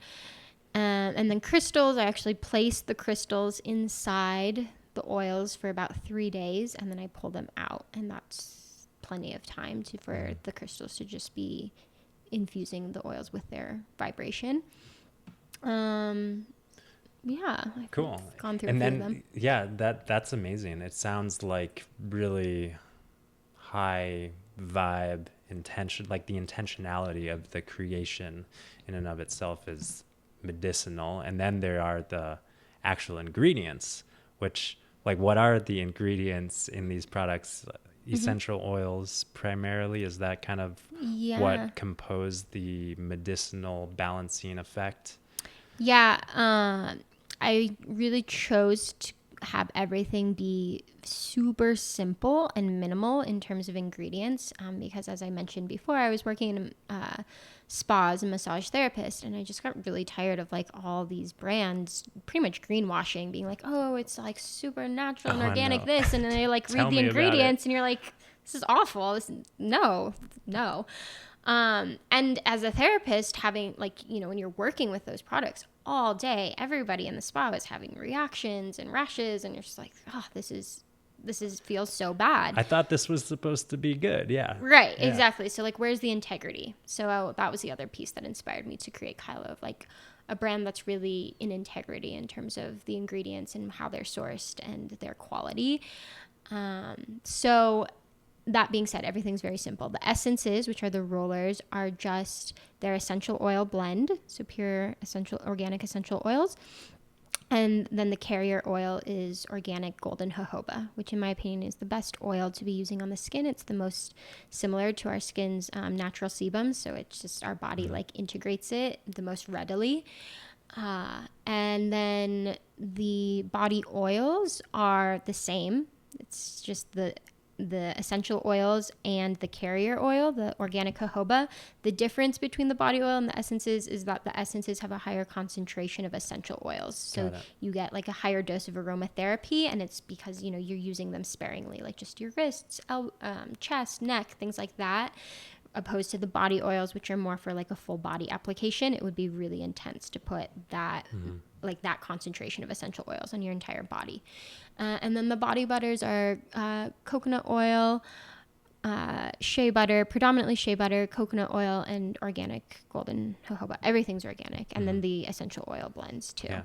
And then crystals, I actually place the crystals inside the oils for about 3 days, and then I pull them out. And that's plenty of time for the crystals to just be infusing the oils with their vibration.
Cool.
Gone through
and
a few
then
of them.
Yeah, that's amazing. It sounds like really high vibe intention, like the intentionality of the creation in and of itself is medicinal. And then there are the actual ingredients, which, like, what are the ingredients in these products? Essential oils primarily, is that kind of what compose the medicinal balancing effect?
I really chose to have everything be super simple and minimal in terms of ingredients, because, as I mentioned before, I was working in spa as a massage therapist, and I just got really tired of like all these brands pretty much greenwashing, being like, oh, it's like super natural and organic this, and then they like read the ingredients and you're like, this is awful. No. And as a therapist, having, like, you know, when you're working with those products all day, everybody in the spa is having reactions and rashes, and you're just like, oh, this feels so bad.
I thought this was supposed to be good. Yeah.
Right. Yeah. Exactly. So like, where's the integrity? So that was the other piece that inspired me to create Kailo, of like a brand that's really in integrity in terms of the ingredients and how they're sourced and their quality. So that being said, everything's very simple. The essences, which are the rollers, are just their essential oil blend, so pure organic essential oils. And then the carrier oil is organic golden jojoba, which in my opinion is the best oil to be using on the skin. It's the most similar to our skin's natural sebum, so it's just our body like integrates it the most readily. And then the body oils are the same. It's just the essential oils and the carrier oil, the organic jojoba. The difference between the body oil and the essences is that the essences have a higher concentration of essential oils. So you get like a higher dose of aromatherapy, and it's because, you know, you're using them sparingly, like just your wrists, chest, neck, things like that, opposed to the body oils, which are more for like a full body application. It would be really intense to put that like that concentration of essential oils on your entire body. And then the body butters are coconut oil, shea butter, predominantly shea butter, coconut oil, and organic golden jojoba. Everything's organic. And then the essential oil blends too. Yeah.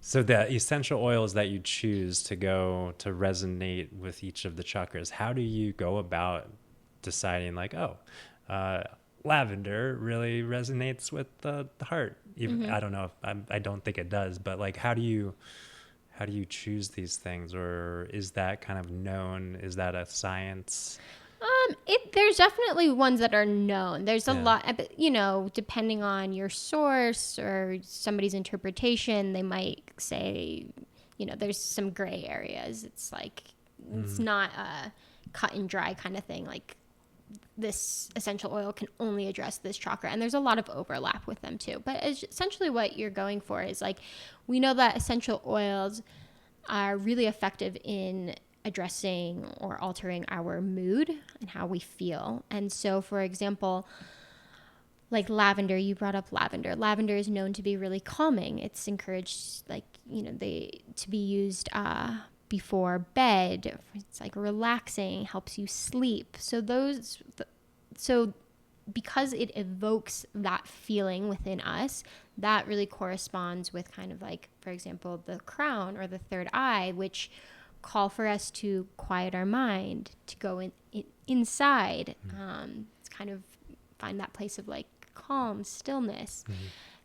So the essential oils that you choose to resonate with each of the chakras, how do you go about deciding like, lavender really resonates with the heart? Even I don't know if I don't think it does, but like, how do you choose these things, or is that kind of known? Is that a science?
There's definitely ones that are known. There's a lot, but, you know, depending on your source or somebody's interpretation, they might say, you know, there's some gray areas. It's like, it's not a cut and dry kind of thing. Like, this essential oil can only address this chakra. And there's a lot of overlap with them too. But essentially what you're going for is like, we know that essential oils are really effective in addressing or altering our mood and how we feel. And so, for example, like lavender, you brought up lavender. Lavender is known to be really calming. It's encouraged, like, to be used before bed. It's like relaxing, helps you sleep. So because it evokes that feeling within us, that really corresponds with kind of like, for example, the crown or the third eye, which call for us to quiet our mind, to go inside. It's kind of find that place of like calm, stillness.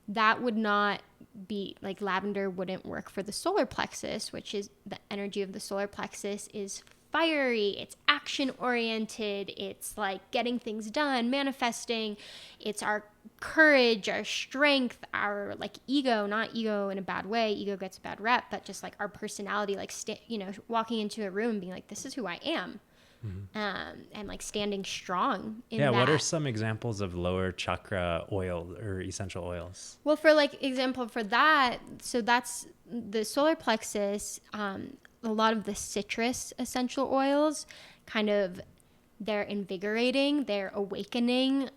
That would not be like, lavender wouldn't work for the solar plexus, which is the energy of the solar plexus is fiery, it's action oriented, it's like getting things done, manifesting, it's our courage, our strength, our like ego, not ego in a bad way, ego gets a bad rep, but just like our personality, like walking into a room and being like, this is who I am. And like standing strong in that.
What are some examples of lower chakra oil or essential oils?
Well, for like example for that, so that's the solar plexus. A lot of the citrus essential oils, kind of, they're invigorating, they're awakening,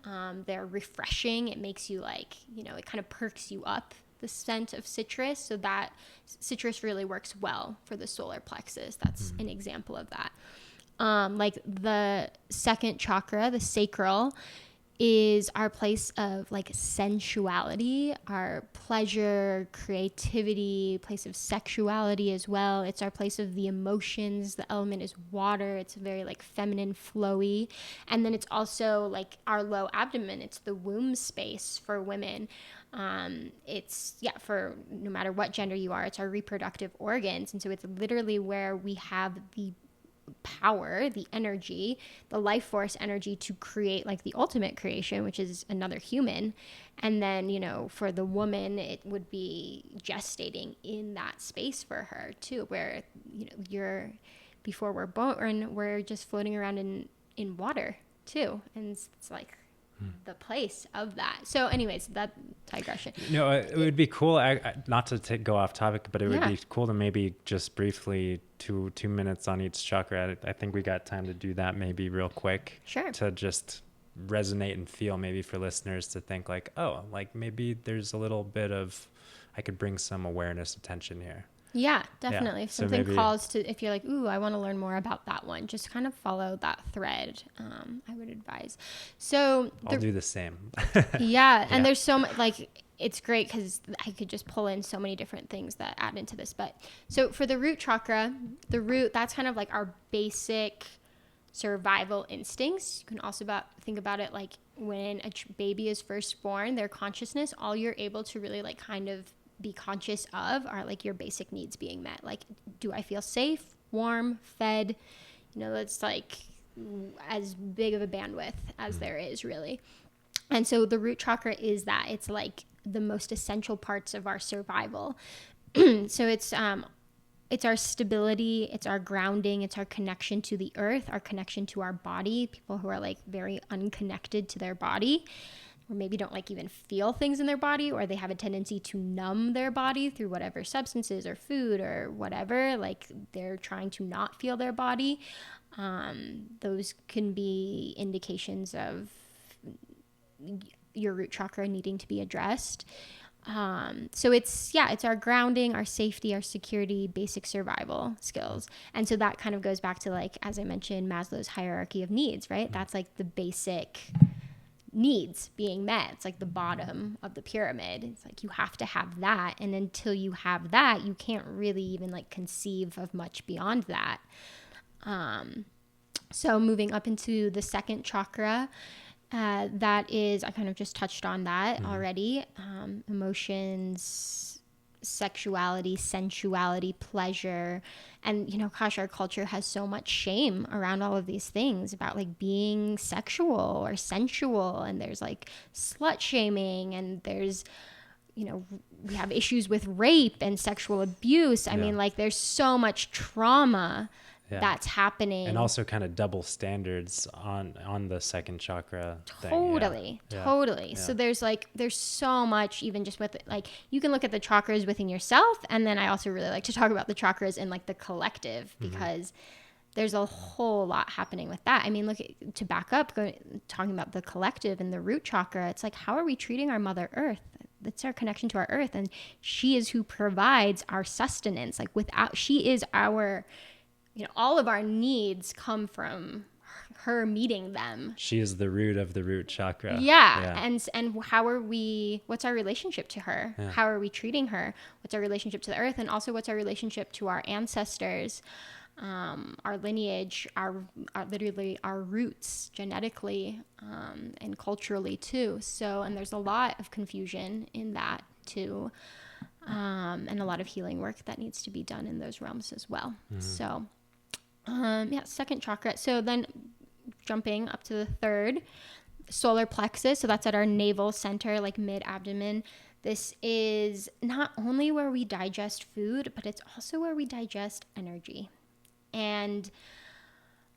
they're refreshing. It makes you like, it kind of perks you up, the scent of citrus. So that citrus really works well for the solar plexus. That's an example of that. Like the second chakra, the sacral, is our place of like sensuality, our pleasure, creativity, place of sexuality as well. It's our place of the emotions. The element is water. It's very like feminine, flowy. And then it's also like our low abdomen. It's the womb space for women. It's for no matter what gender you are, it's our reproductive organs. And so it's literally where we have the power, the energy, the life force energy to create like the ultimate creation, which is another human. And then, for the woman, it would be gestating in that space for her too, where, before we're born, we're just floating around in water too. And it's like the place of that. So anyways, that digression.
It would be cool, not to go off topic, but it would be cool to maybe just briefly 2 minutes on each chakra. I think we got time to do that maybe real quick.
Sure.
To just resonate and feel, maybe for listeners to think like, oh, like maybe there's a little bit of, I could bring some awareness, attention here.
Yeah, definitely. If something calls to, if you're like, ooh, I want to learn more about that one, just kind of follow that thread. I would advise. So
I'll do the same.
Yeah. And there's so much, like, it's great because I could just pull in so many different things that add into this. But so for the root chakra, that's kind of like our basic survival instincts. You can also think about it like when a baby is first born, their consciousness, all you're able to really like kind of be conscious of are like your basic needs being met. Like, do I feel safe, warm, fed? That's like as big of a bandwidth as there is really. And so the root chakra is that. It's like the most essential parts of our survival. So it's our stability, it's our grounding, it's our connection to the earth, our connection to our body. People who are like very unconnected to their body, or maybe don't like even feel things in their body, or they have a tendency to numb their body through whatever substances or food or whatever, like they're trying to not feel their body. Those can be indications of your root chakra needing to be addressed. So it's our grounding, our safety, our security, basic survival skills. And so that kind of goes back to, like, as I mentioned, Maslow's hierarchy of needs, right? That's like the basic needs being met. It's like the bottom of the pyramid. It's like you have to have that, and until you have that, you can't really even like conceive of much beyond that. So moving up into the second chakra, that is, I kind of just touched on that already. Emotions, sexuality, sensuality, pleasure. And, gosh, our culture has so much shame around all of these things about like being sexual or sensual. And there's like slut shaming, and there's, we have issues with rape and sexual abuse. I mean, like there's so much trauma that's happening.
And also kind of double standards on the second chakra thing.
Totally.
Yeah.
So there's so much, even just with like, you can look at the chakras within yourself. And then I also really like to talk about the chakras in like the collective, because there's a whole lot happening with that. I mean, to back up, talking about the collective and the root chakra, it's like, how are we treating our Mother Earth? That's our connection to our earth. And she is who provides our sustenance. Like she is our, all of our needs come from her meeting them.
She is the root of the root chakra.
Yeah. And what's our relationship to her?
Yeah.
How are we treating her? What's our relationship to the earth? And also what's our relationship to our ancestors, our lineage, literally our roots genetically, and culturally too. So, and there's a lot of confusion in that too. And a lot of healing work that needs to be done in those realms as well. So, second chakra. So then jumping up to the third, solar plexus. So that's at our navel center, like mid abdomen. This is not only where we digest food, but it's also where we digest energy. And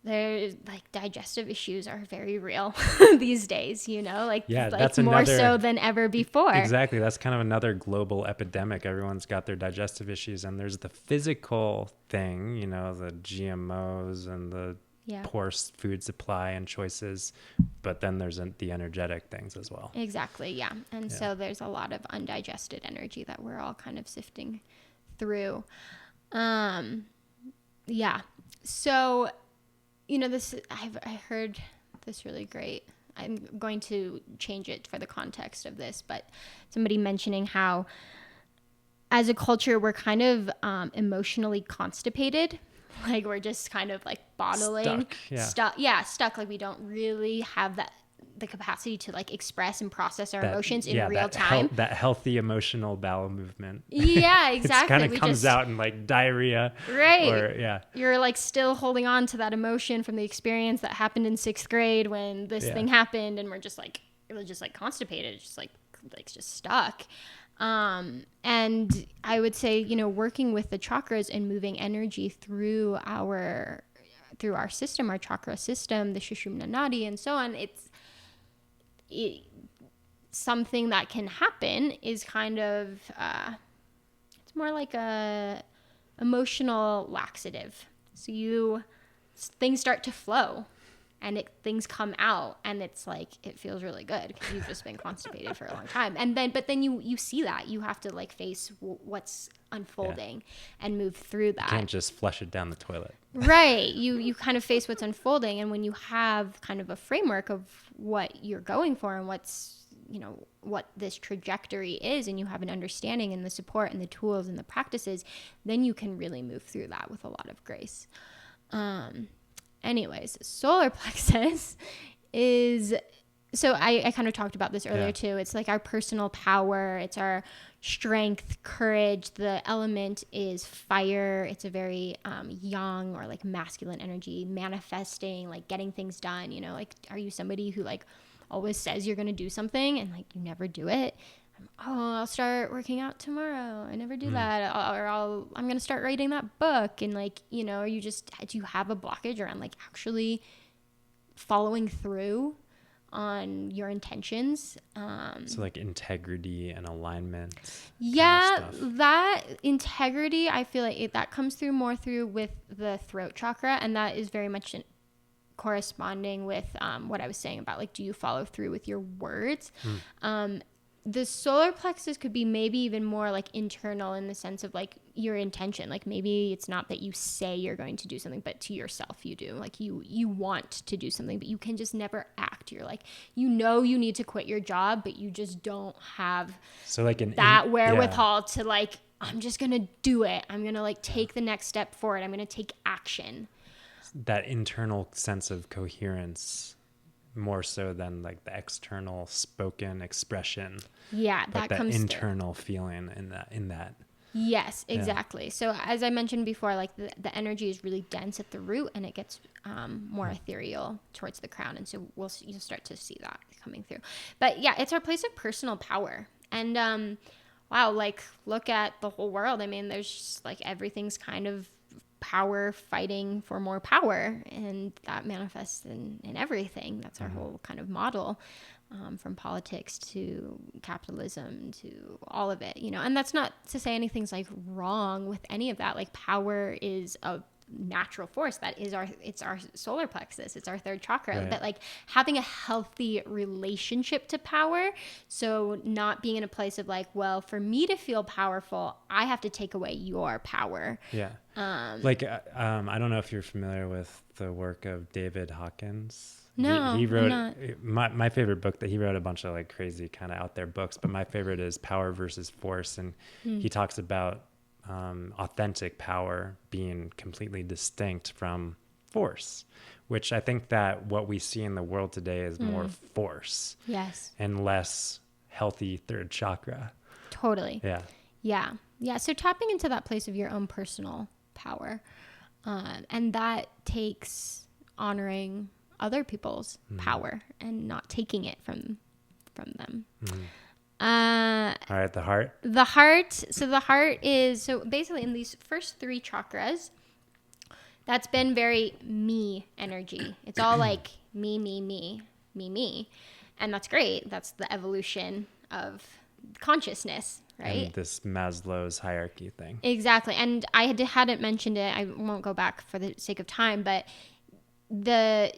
there's like digestive issues are very real these days,
that's
more so than ever before.
Exactly. That's kind of another global epidemic. Everyone's got their digestive issues, and there's the physical thing, the GMOs and the poor food supply and choices, but then there's the energetic things as well.
Exactly. Yeah. And so there's a lot of undigested energy that we're all kind of sifting through. Yeah. So, I heard this really great. I'm going to change it for the context of this, but somebody mentioning how as a culture, we're kind of emotionally constipated. Like we're just kind of like bottling stuck. Like we don't really have the capacity to like express and process our emotions in real time.
That healthy emotional bowel movement.
Yeah, exactly.
It kind of comes out in like diarrhea.
Right.
Or,
you're like still holding on to that emotion from the experience that happened in 6th grade when this thing happened, and we're just like constipated, just just stuck. And I would say, working with the chakras and moving energy through our system, our chakra system, the Sushumna Nadi and so on, something that can happen is kind of, it's more like a emotional laxative. So things start to flow and things come out, and it's like, it feels really good because you've just been constipated for a long time. But then you see that you have to like face what's unfolding and move through that.
You can't just flush it down the toilet.
Right. You kind of face what's unfolding. And when you have kind of a framework of what you're going for and what's, what this trajectory is, and you have an understanding and the support and the tools and the practices, then you can really move through that with a lot of grace. Anyways, solar plexus is, so I kind of talked about this earlier too. It's like our personal power. It's our strength, courage. The element is fire. It's a very yang or like masculine energy, manifesting, like getting things done. Like, are you somebody who like always says you're going to do something and like you never do it? I'll start working out tomorrow. I never do that. I'm going to start writing that book. And like, do you have a blockage around like actually following through on your intentions?
So like integrity and alignment.
Yeah,
kind of stuff.
that integrity, I feel like that comes through more with the throat chakra. And that is very much corresponding with what I was saying about like, do you follow through with your words? The solar plexus could be maybe even more like internal in the sense of like your intention. Like maybe it's not that you say you're going to do something, but to yourself you do. Like you want to do something, but you can just never act. You're like, you need to quit your job, but you just don't have that wherewithal to like, I'm just going to do it. I'm going to like take the next step forward. I'm going to take action.
That internal sense of coherence, more so than like the external spoken expression.
Yeah,
but that comes internal feeling in that.
Yes, exactly. So as I mentioned before, like the energy is really dense at the root, and it gets more ethereal towards the crown, and so you'll start to see that coming through. But yeah, it's our place of personal power. And wow, like look at the whole world. I mean, there's just like everything's kind of power fighting for more power, and that manifests in everything. That's our whole kind of model, from politics to capitalism to all of it, and that's not to say anything's like wrong with any of that. Like, power is a natural force. That is it's our solar plexus, it's our third chakra.
Right.
But like, having a healthy relationship to power, so not being in a place of like, well, for me to feel powerful, I have to take away your power.
I don't know if you're familiar with the work of David Hawkins.
No,
he wrote
I'm not.
my favorite book. That he wrote a bunch of like crazy kind of out there books, but my favorite is Power versus Force, and he talks about authentic power being completely distinct from force, which I think that what we see in the world today is more force,
Yes,
and less healthy third chakra.
totally.
Yeah.
So tapping into that place of your own personal power, and that takes honoring other people's power and not taking it from them.
All right, the heart.
So the heart is, so basically in these first three chakras, that's been very me energy. It's all like me, me, me, me, me. And that's great. That's the evolution of consciousness, right?
And this Maslow's hierarchy thing.
Exactly. And I hadn't mentioned it. I won't go back for the sake of time, but the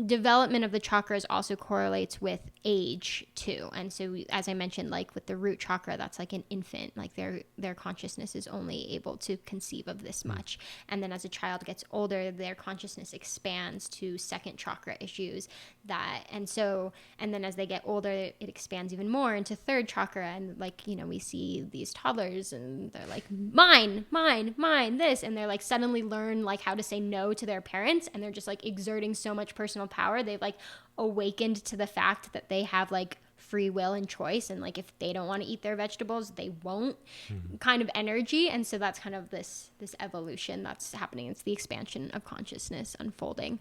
development of the chakras also correlates with age too. And so, as I mentioned, like with the root chakra, that's like an infant, like their consciousness is only able to conceive of this much. And then as a child gets older, their consciousness expands to second chakra issues and then as they get older, it expands even more into third chakra. And like, we see these toddlers and they're like, mine, this. And they're like suddenly learn like how to say no to their parents. And they're just like exerting so much personal power. They've like awakened to the fact that they have like free will and choice, and like if they don't want to eat their vegetables, they won't, kind of energy. And so that's kind of this evolution that's happening. It's the expansion of consciousness unfolding.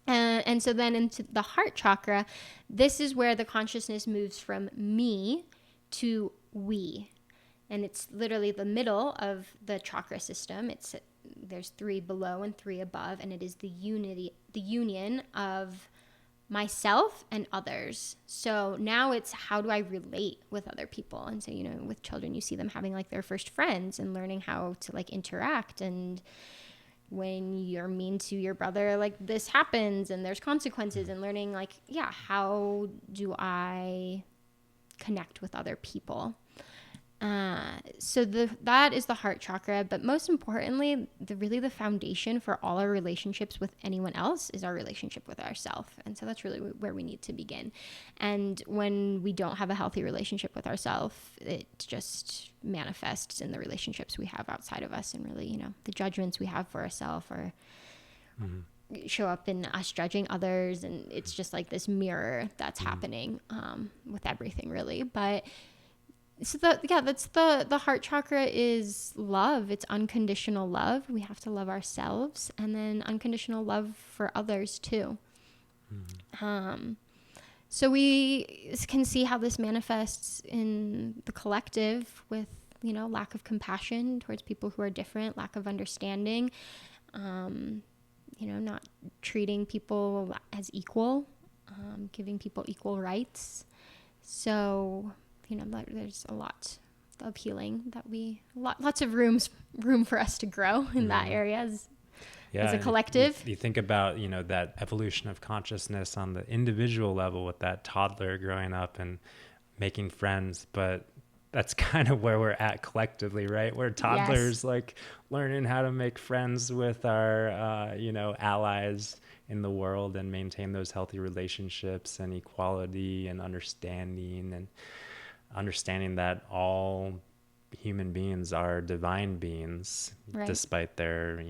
And so then into the heart chakra, this is where the consciousness moves from me to we. And it's literally the middle of the chakra system. There's 3 below and 3 above, and it is the union of myself and others. So now it's, how do I relate with other people? And so, with children, you see them having like their first friends and learning how to like interact. And when you're mean to your brother, like this happens and there's consequences, and learning like, how do I connect with other people? So that is the heart chakra. But most importantly, the foundation for all our relationships with anyone else is our relationship with ourselves. And so that's really where we need to begin. And when we don't have a healthy relationship with ourselves, it just manifests in the relationships we have outside of us, and really, the judgments we have for ourselves, or show up in us judging others. And it's just like this mirror that's happening with everything, really. But so that's the heart chakra is love. It's unconditional love. We have to love ourselves, and then unconditional love for others too. So we can see how this manifests in the collective with, lack of compassion towards people who are different, lack of understanding, not treating people as equal, giving people equal rights. So there's a lot of healing that lots of room for us to grow in that area as a collective.
You think about, that evolution of consciousness on the individual level with that toddler growing up and making friends, but that's kind of where we're at collectively, right? We're toddlers, like learning how to make friends with our, allies in the world and maintain those healthy relationships and equality and understanding that all human beings are divine beings, right, despite their,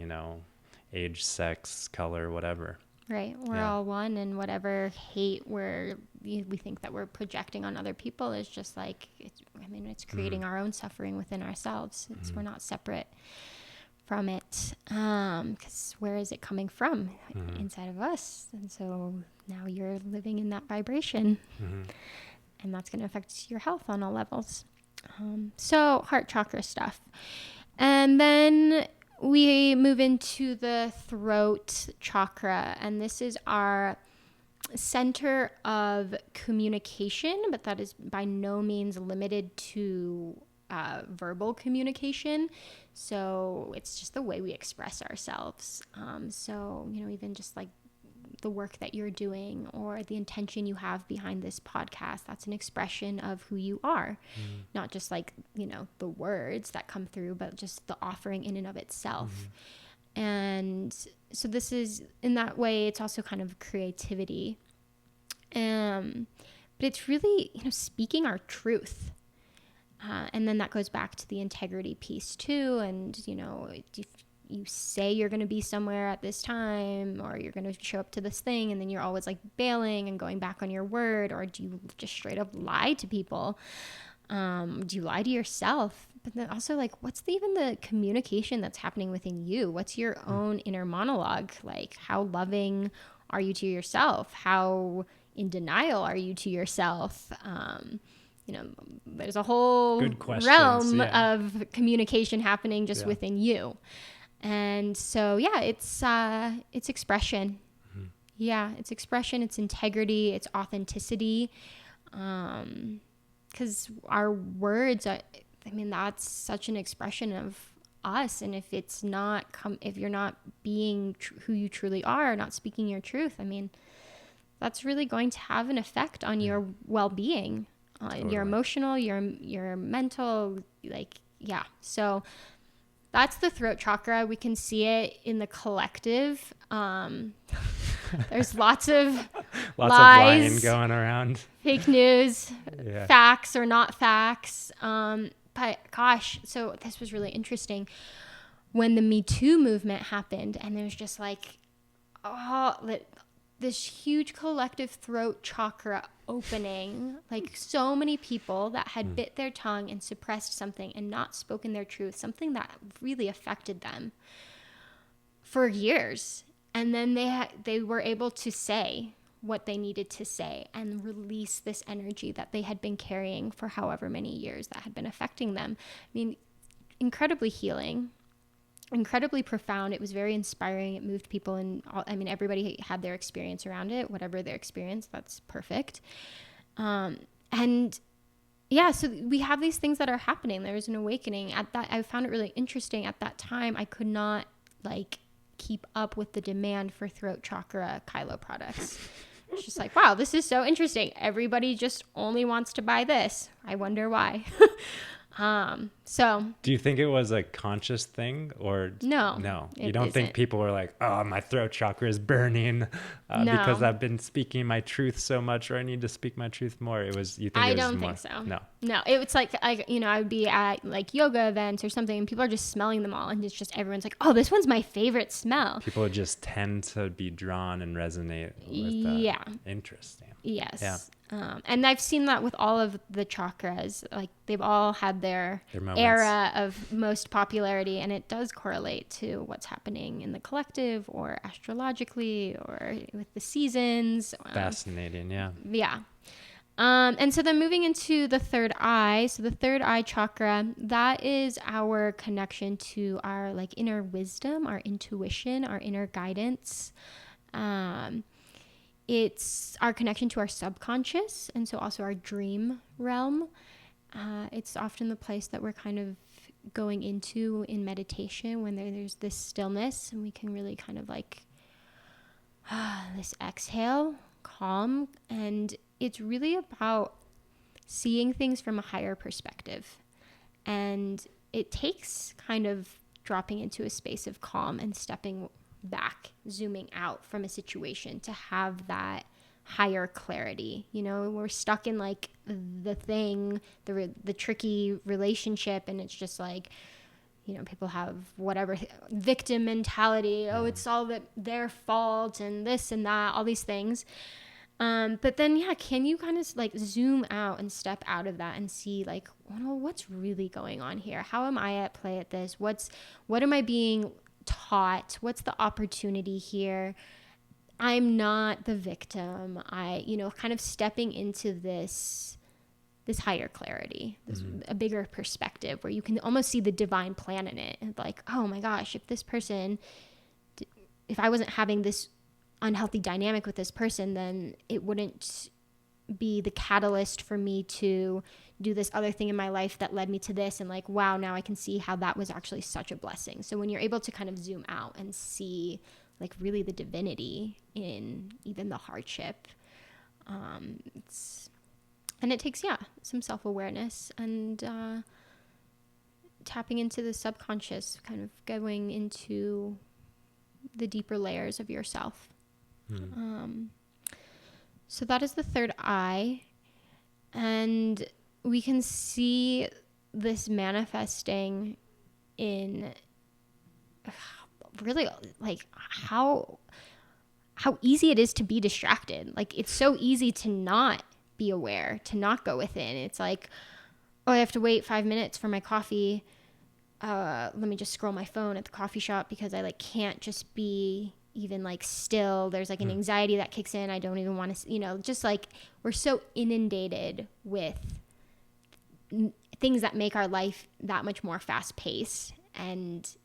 age, sex, color, whatever.
Right. We're all one, and whatever hate we think that we're projecting on other people is just like, it's creating our own suffering within ourselves. We're not separate from it, because where is it coming from? Inside of us. And so now you're living in that vibration. And that's going to affect your health on all levels. So heart chakra stuff. And then we move into the throat chakra, and this is our center of communication, but that is by no means limited to verbal communication. So it's just the way we express ourselves. So, even just like the work that you're doing or the intention you have behind this podcast, that's an expression of who you are. Not just like, the words that come through, but just the offering in and of itself. And so this is, in that way, it's also kind of creativity. But it's really, speaking our truth. And then that goes back to the integrity piece too. And, if you say you're going to be somewhere at this time, or you're going to show up to this thing, and then you're always like bailing and going back on your word, or do you just straight up lie to people? Do you lie to yourself? But then also, like, what's even the communication that's happening within you? What's your own inner monologue? Like, how loving are you to yourself? How in denial are you to yourself? There's a whole realm of communication happening just within you. And so, it's expression. Yeah, it's expression, it's integrity, it's authenticity. Because our words, that's such an expression of us. And if it's not, if you're not being who you truly are, not speaking your truth, that's really going to have an effect on your well-being, your emotional, your mental, So that's the throat chakra. We can see it in the collective. There's lots of lies,
lying going around,
fake news, facts or not facts. But gosh, so this was really interesting when the Me Too movement happened, and there's just like, this huge collective throat chakra opening, like so many people that had bit their tongue and suppressed something and not spoken their truth, something that really affected them for years. And then they were able to say what they needed to say and release this energy that they had been carrying for however many years that had been affecting them. Incredibly healing, incredibly profound. It was very inspiring. It moved people, and everybody had their experience around it, whatever their experience, that's perfect. So we have these things that are happening. There's an awakening at that. I found it really interesting. At that time, I could not keep up with the demand for throat chakra Kailo products. It's just like, wow, this is so interesting. Everybody just only wants to buy this. I wonder why.
Do you think it was a conscious thing, or no? You don't think people were like, oh, my throat chakra is burning because I've been speaking my truth so much, or I need to speak my truth more? I
don't think so. No, it's like, I would be at like yoga events or something, and people are just smelling them all, and it's just everyone's like, oh, this one's my favorite smell.
People just tend to be drawn and resonate with that. Yeah. Interesting.
Yes. Yeah. And I've seen that with all of the chakras. Like, they've all had their era of most popularity, and it does correlate to what's happening in the collective or astrologically or with the seasons.
Fascinating. Yeah.
Yeah. And so then moving into the third eye. So the third eye chakra, that is our connection to our inner wisdom, our intuition, our inner guidance. It's our connection to our subconscious, and so also our dream realm. It's often the place that we're kind of going into in meditation when there's this stillness, and we can really kind of this exhale, calm. And it's really about seeing things from a higher perspective. And it takes kind of dropping into a space of calm and stepping back, zooming out from a situation to have that higher clarity. We're stuck in the thing, the tricky relationship, and it's just people have whatever victim mentality. Oh, it's all their fault and this and that, all these things. But then, can you kind of zoom out and step out of that and see what's really going on here? How am I at play at this? What am I being taught? What's the opportunity here? I'm not the victim. Kind of stepping into this this higher clarity, this a bigger perspective where you can almost see the divine plan in it. And like, oh my gosh, if I wasn't having this unhealthy dynamic with this person, then it wouldn't be the catalyst for me to do this other thing in my life that led me to this. And like, wow, now I can see how that was actually such a blessing. So when you're able to kind of zoom out and see like really the divinity in even the hardship, and it takes, some self-awareness and tapping into the subconscious, kind of going into the deeper layers of yourself. So that is the third eye. And we can see this manifesting in really like how easy it is to be distracted. Like it's so easy to not be aware, to not go within. It's like, oh, I have to wait 5 minutes for my coffee. Let me just scroll my phone at the coffee shop because I like can't just be even like still. There's like an anxiety that kicks in. I don't even want to, just like we're so inundated with things that make our life that much more fast paced, and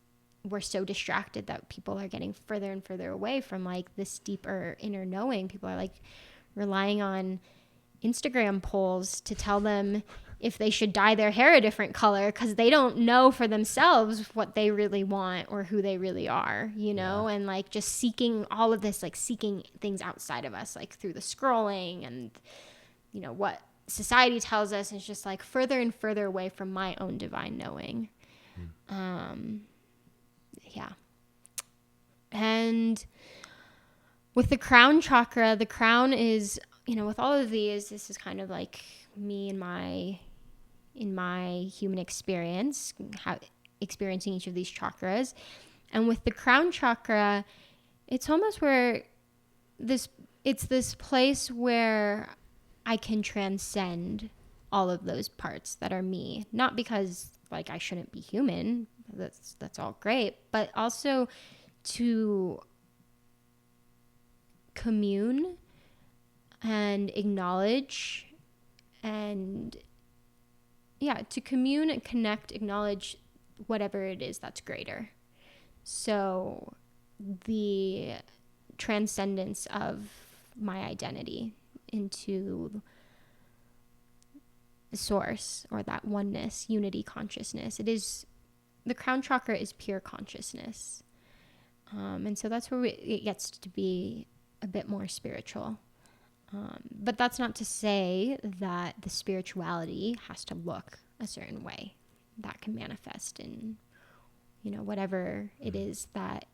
we're so distracted that people are getting further and further away from like this deeper inner knowing. People are like relying on Instagram polls to tell them if they should dye their hair a different color because they don't know for themselves what they really want or who they really are, and like just seeking all of this, like seeking things outside of us, like through the scrolling and, what society tells us is just like further and further away from my own divine knowing. And with the crown chakra, the crown is, with all of these, this is kind of like me in my human experience, experiencing each of these chakras. And with the crown chakra, it's almost where it's this place where I can transcend all of those parts that are me, not because like I shouldn't be human. That's all great, but also to commune and acknowledge and to commune and connect, acknowledge whatever it is that's greater. So the transcendence of my identity into the source, or that oneness, unity consciousness. The crown chakra is pure consciousness. And so that's where it gets to be a bit more spiritual. But that's not to say that the spirituality has to look a certain way. That can manifest in, whatever it is that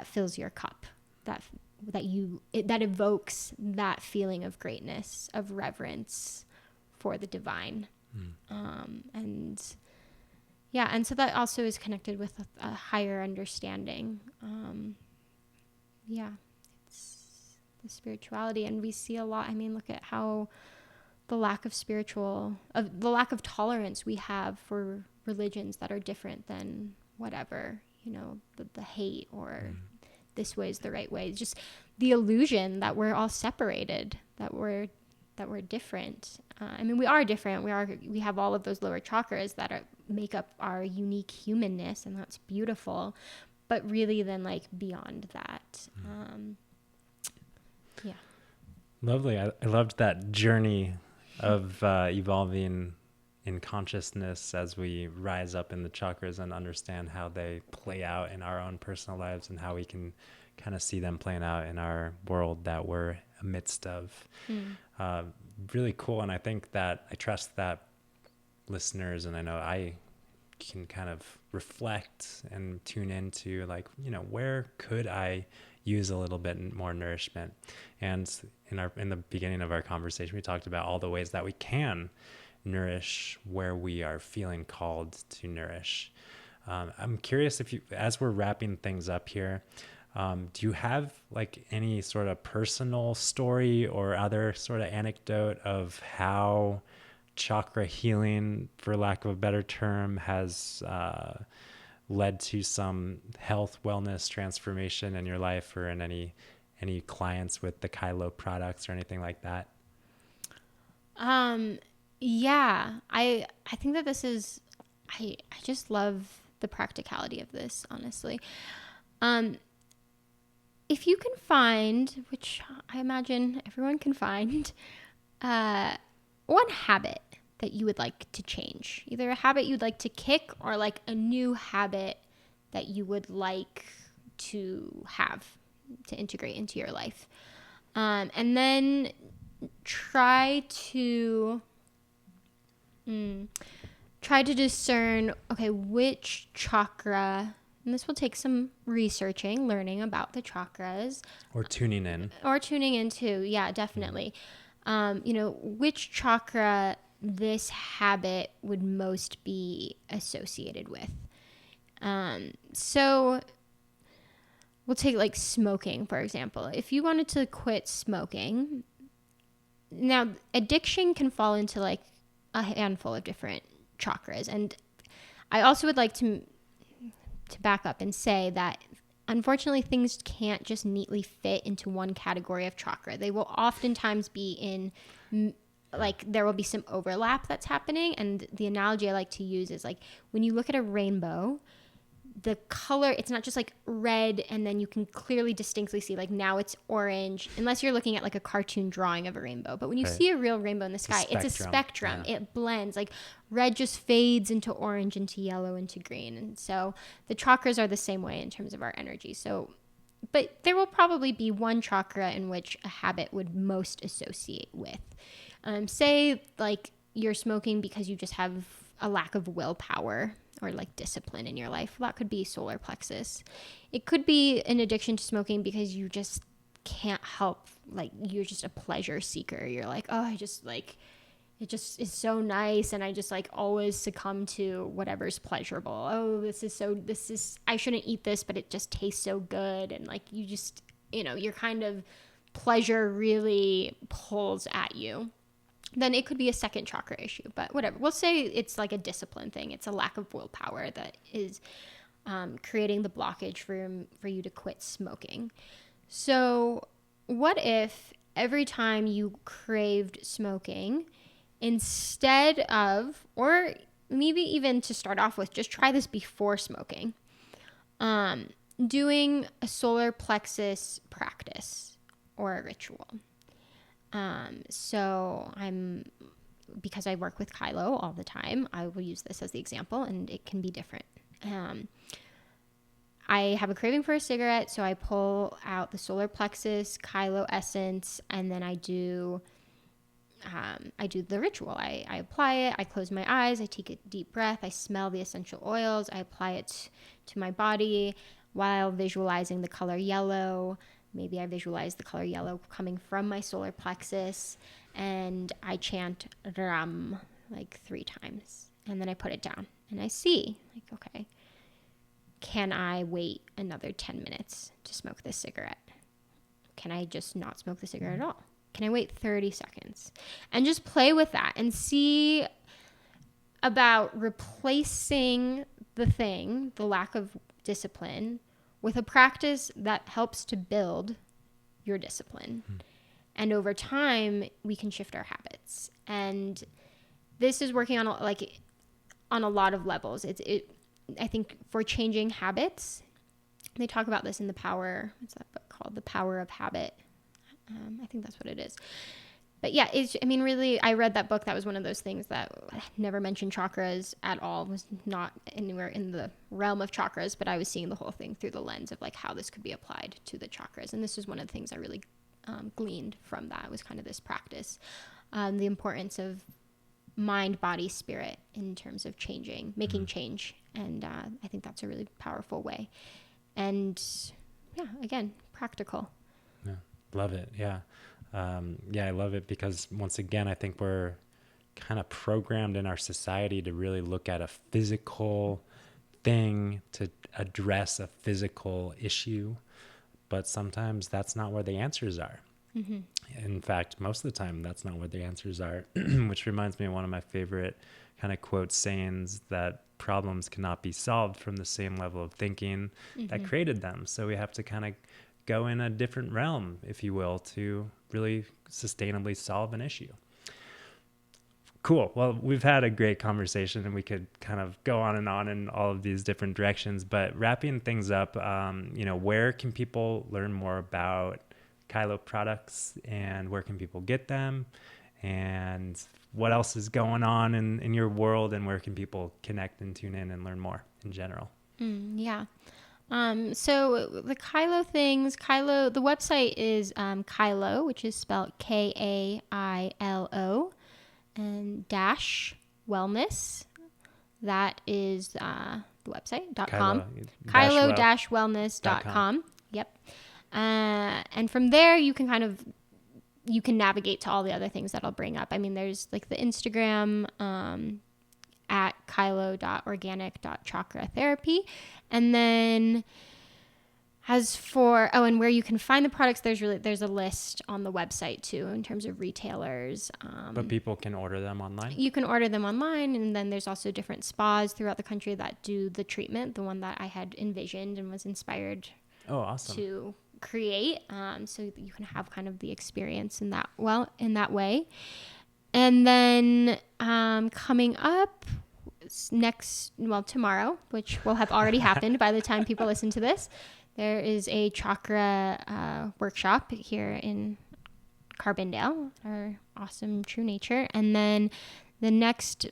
fills your cup, that evokes that feeling of greatness, of reverence for the divine. And so that also is connected with a higher understanding. It's the spirituality, and we see a lot. I mean, look at how the lack of tolerance we have for religions that are different than whatever, the hate or this way is the right way. Just the illusion that we're all separated, that we're different. I mean, we are different. We have all of those lower chakras that make up our unique humanness, and that's beautiful. But really, then like beyond that,
Lovely. I loved that journey of evolving in consciousness as we rise up in the chakras and understand how they play out in our own personal lives and how we can kind of see them playing out in our world that we're amidst of. Really cool. And I think that I trust that listeners, and I know I can kind of reflect and tune into like, where could I use a little bit more nourishment? And in the beginning of our conversation, we talked about all the ways that we can nourish where we are feeling called to nourish. I'm curious if as we're wrapping things up here, do you have like any sort of personal story or other sort of anecdote of how chakra healing, for lack of a better term, has led to some health, wellness transformation in your life, or in any clients with the Kailo products or anything like that?
Yeah, I think that this is, I just love the practicality of this, honestly. If you can find, which I imagine everyone can find, one habit that you would like to change, either a habit you'd like to kick or like a new habit that you would like to have to integrate into your life. And then try to discern, okay, which chakra, and this will take some researching, learning about the chakras.
Or tuning in.
Or tuning in too. Yeah, definitely. Which chakra this habit would most be associated with. So we'll take like smoking, for example. If you wanted to quit smoking, now addiction can fall into like a handful of different chakras. And I also would like to back up and say that unfortunately things can't just neatly fit into one category of chakra. They will oftentimes be in, like, there will be some overlap that's happening. And the analogy I like to use is like when you look at a rainbow, the color, it's not just like red and then you can clearly distinctly see like now it's orange, unless you're looking at like a cartoon drawing of a rainbow. But when you see a real rainbow in the sky, it's a spectrum. Yeah. It blends, like red just fades into orange, into yellow, into green. And so the chakras are the same way in terms of our energy. So, but there will probably be one chakra in which a habit would most associate with. Say like you're smoking because you just have a lack of willpower or like discipline in your life. That could be solar plexus. It could be an addiction to smoking because you just can't help, like you're just a pleasure seeker. You're like, oh, I just like, it just is so nice. And I just like always succumb to whatever's pleasurable. Oh, I shouldn't eat this, but it just tastes so good. And like, you just, your kind of pleasure really pulls at you. Then it could be a second chakra issue, but whatever. We'll say it's like a discipline thing. It's a lack of willpower that is creating the blockage for you to quit smoking. So what if every time you craved smoking, instead of, or maybe even to start off with, just try this before smoking, doing a solar plexus practice or a ritual. So because I work with Kailo all the time, I will use this as the example, and it can be different. I have a craving for a cigarette, so I pull out the solar plexus Kailo essence, and then I do the ritual. I apply it, I close my eyes, I take a deep breath, I smell the essential oils, I apply it to my body while visualizing the color yellow. Maybe I visualize the color yellow coming from my solar plexus, and I chant Ram like 3 times. And then I put it down and I see, like, okay, can I wait another 10 minutes to smoke this cigarette? Can I just not smoke the cigarette at all? Can I wait 30 seconds? And just play with that and see about replacing the lack of discipline, with a practice that helps to build your discipline. And over time, we can shift our habits. And this is working on a lot of levels. I think for changing habits, they talk about this in what's that book called? The Power of Habit. I think that's what it is. But yeah, really, I read that book. That was one of those things that never mentioned chakras at all, was not anywhere in the realm of chakras, but I was seeing the whole thing through the lens of like how this could be applied to the chakras. And this was one of the things I really gleaned from that, was kind of this practice, the importance of mind, body, spirit in terms of making change. And I think that's a really powerful way. And yeah, again, practical.
Yeah, love it. Yeah. I love it because once again, I think we're kind of programmed in our society to really look at a physical thing to address a physical issue, but sometimes that's not where the answers are. Mm-hmm. In fact, most of the time, that's not where the answers are, which reminds me of one of my favorite kind of quotes, sayings, that problems cannot be solved from the same level of thinking that created them. So we have to kind of go in a different realm, if you will, to really sustainably solve an issue. Cool. Well, we've had a great conversation and we could kind of go on in all of these different directions, but wrapping things up, where can people learn more about Kailo products and where can people get them and what else is going on in your world and where can people connect and tune in and learn more in general?
Yeah. So the Kailo things, the website is Kailo, which is spelled Kailo, and dash wellness. That is the website, .com. Kailo-wellness.com. Yep. And from there, you can navigate to all the other things that I'll bring up. I mean, there's like the Instagram at Kailo.organic Chakra Therapy. And then as for, and where you can find the products, there's a list on the website too, in terms of retailers.
But people can order them online?
You can order them online. And then there's also different spas throughout the country that do the treatment, the one that I had envisioned and was inspired to create. So you can have kind of the experience in that way. And then coming up tomorrow, which will have already happened by the time people listen to this, there is a chakra workshop here in Carbondale, our awesome True Nature. And then the next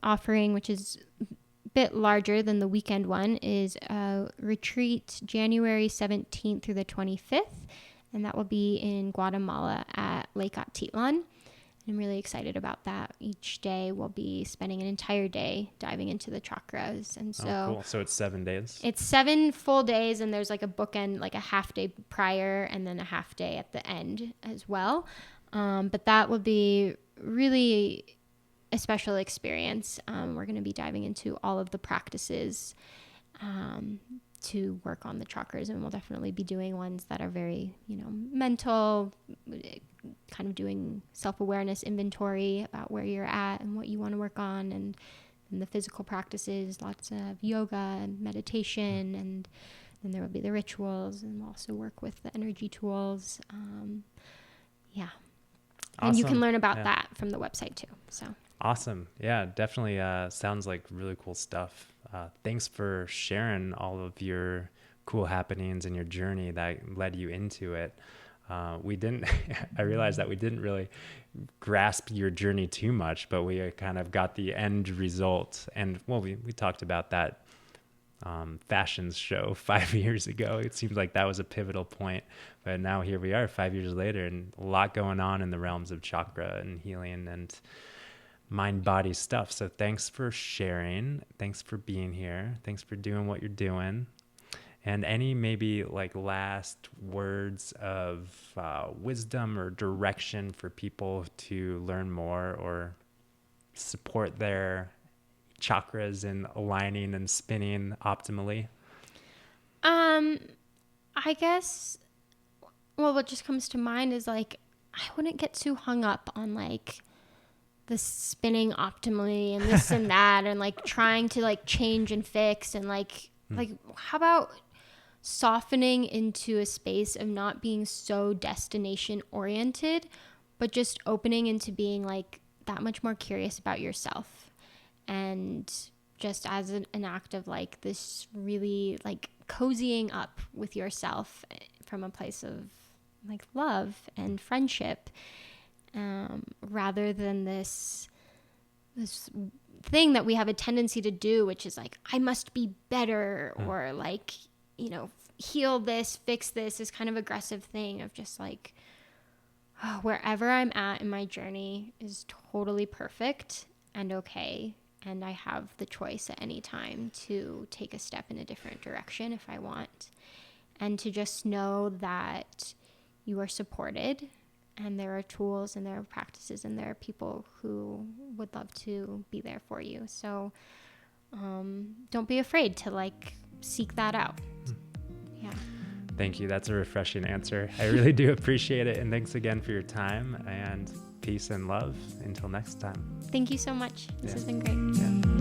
offering, which is a bit larger than the weekend one, is a retreat January 17th through the 25th. And that will be in Guatemala at Lake Atitlan. I'm really excited about that. Each day we'll be spending an entire day diving into the chakras. And so
cool. So it's 7 days?
It's 7 full days, and there's like a bookend, like a half day prior and then a half day at the end as well. But that will be really a special experience. We're going to be diving into all of the practices to work on the chakras, and we'll definitely be doing ones that are very, mental, kind of doing self-awareness inventory about where you're at and what you want to work on, and the physical practices, lots of yoga and meditation, and then there will be the rituals, and we'll also work with the energy tools. Awesome. And you can learn about that from the website too. So
awesome. Yeah, definitely sounds like really cool stuff. Thanks for sharing all of your cool happenings and your journey that led you into it. I realized that we didn't really grasp your journey too much, but we kind of got the end result. And we talked about that fashions show 5 years ago. It seems like that was a pivotal point, but now here we are 5 years later, and a lot going on in the realms of chakra and healing and mind-body stuff. So thanks for sharing. Thanks for being here. Thanks for doing what you're doing. And any maybe like last words of wisdom or direction for people to learn more or support their chakras in aligning and spinning optimally?
I guess, what just comes to mind is like, I wouldn't get too hung up on like the spinning optimally and this and that, and like trying to like change and fix, and like how about softening into a space of not being so destination oriented, but just opening into being like that much more curious about yourself, and just as an act of like this really like cozying up with yourself from a place of like love and friendship, rather than this thing that we have a tendency to do, which is like, I must be better, or like, heal this, fix this, is kind of aggressive thing of just like, wherever I'm at in my journey is totally perfect and okay. And I have the choice at any time to take a step in a different direction if I want. And to just know that you are supported, and there are tools and there are practices and there are people who would love to be there for you. So don't be afraid to like seek that out. Yeah.
Thank you. That's a refreshing answer. I really do appreciate it. And thanks again for your time, and peace and love until next time.
Thank you so much. This has been great.
Yeah.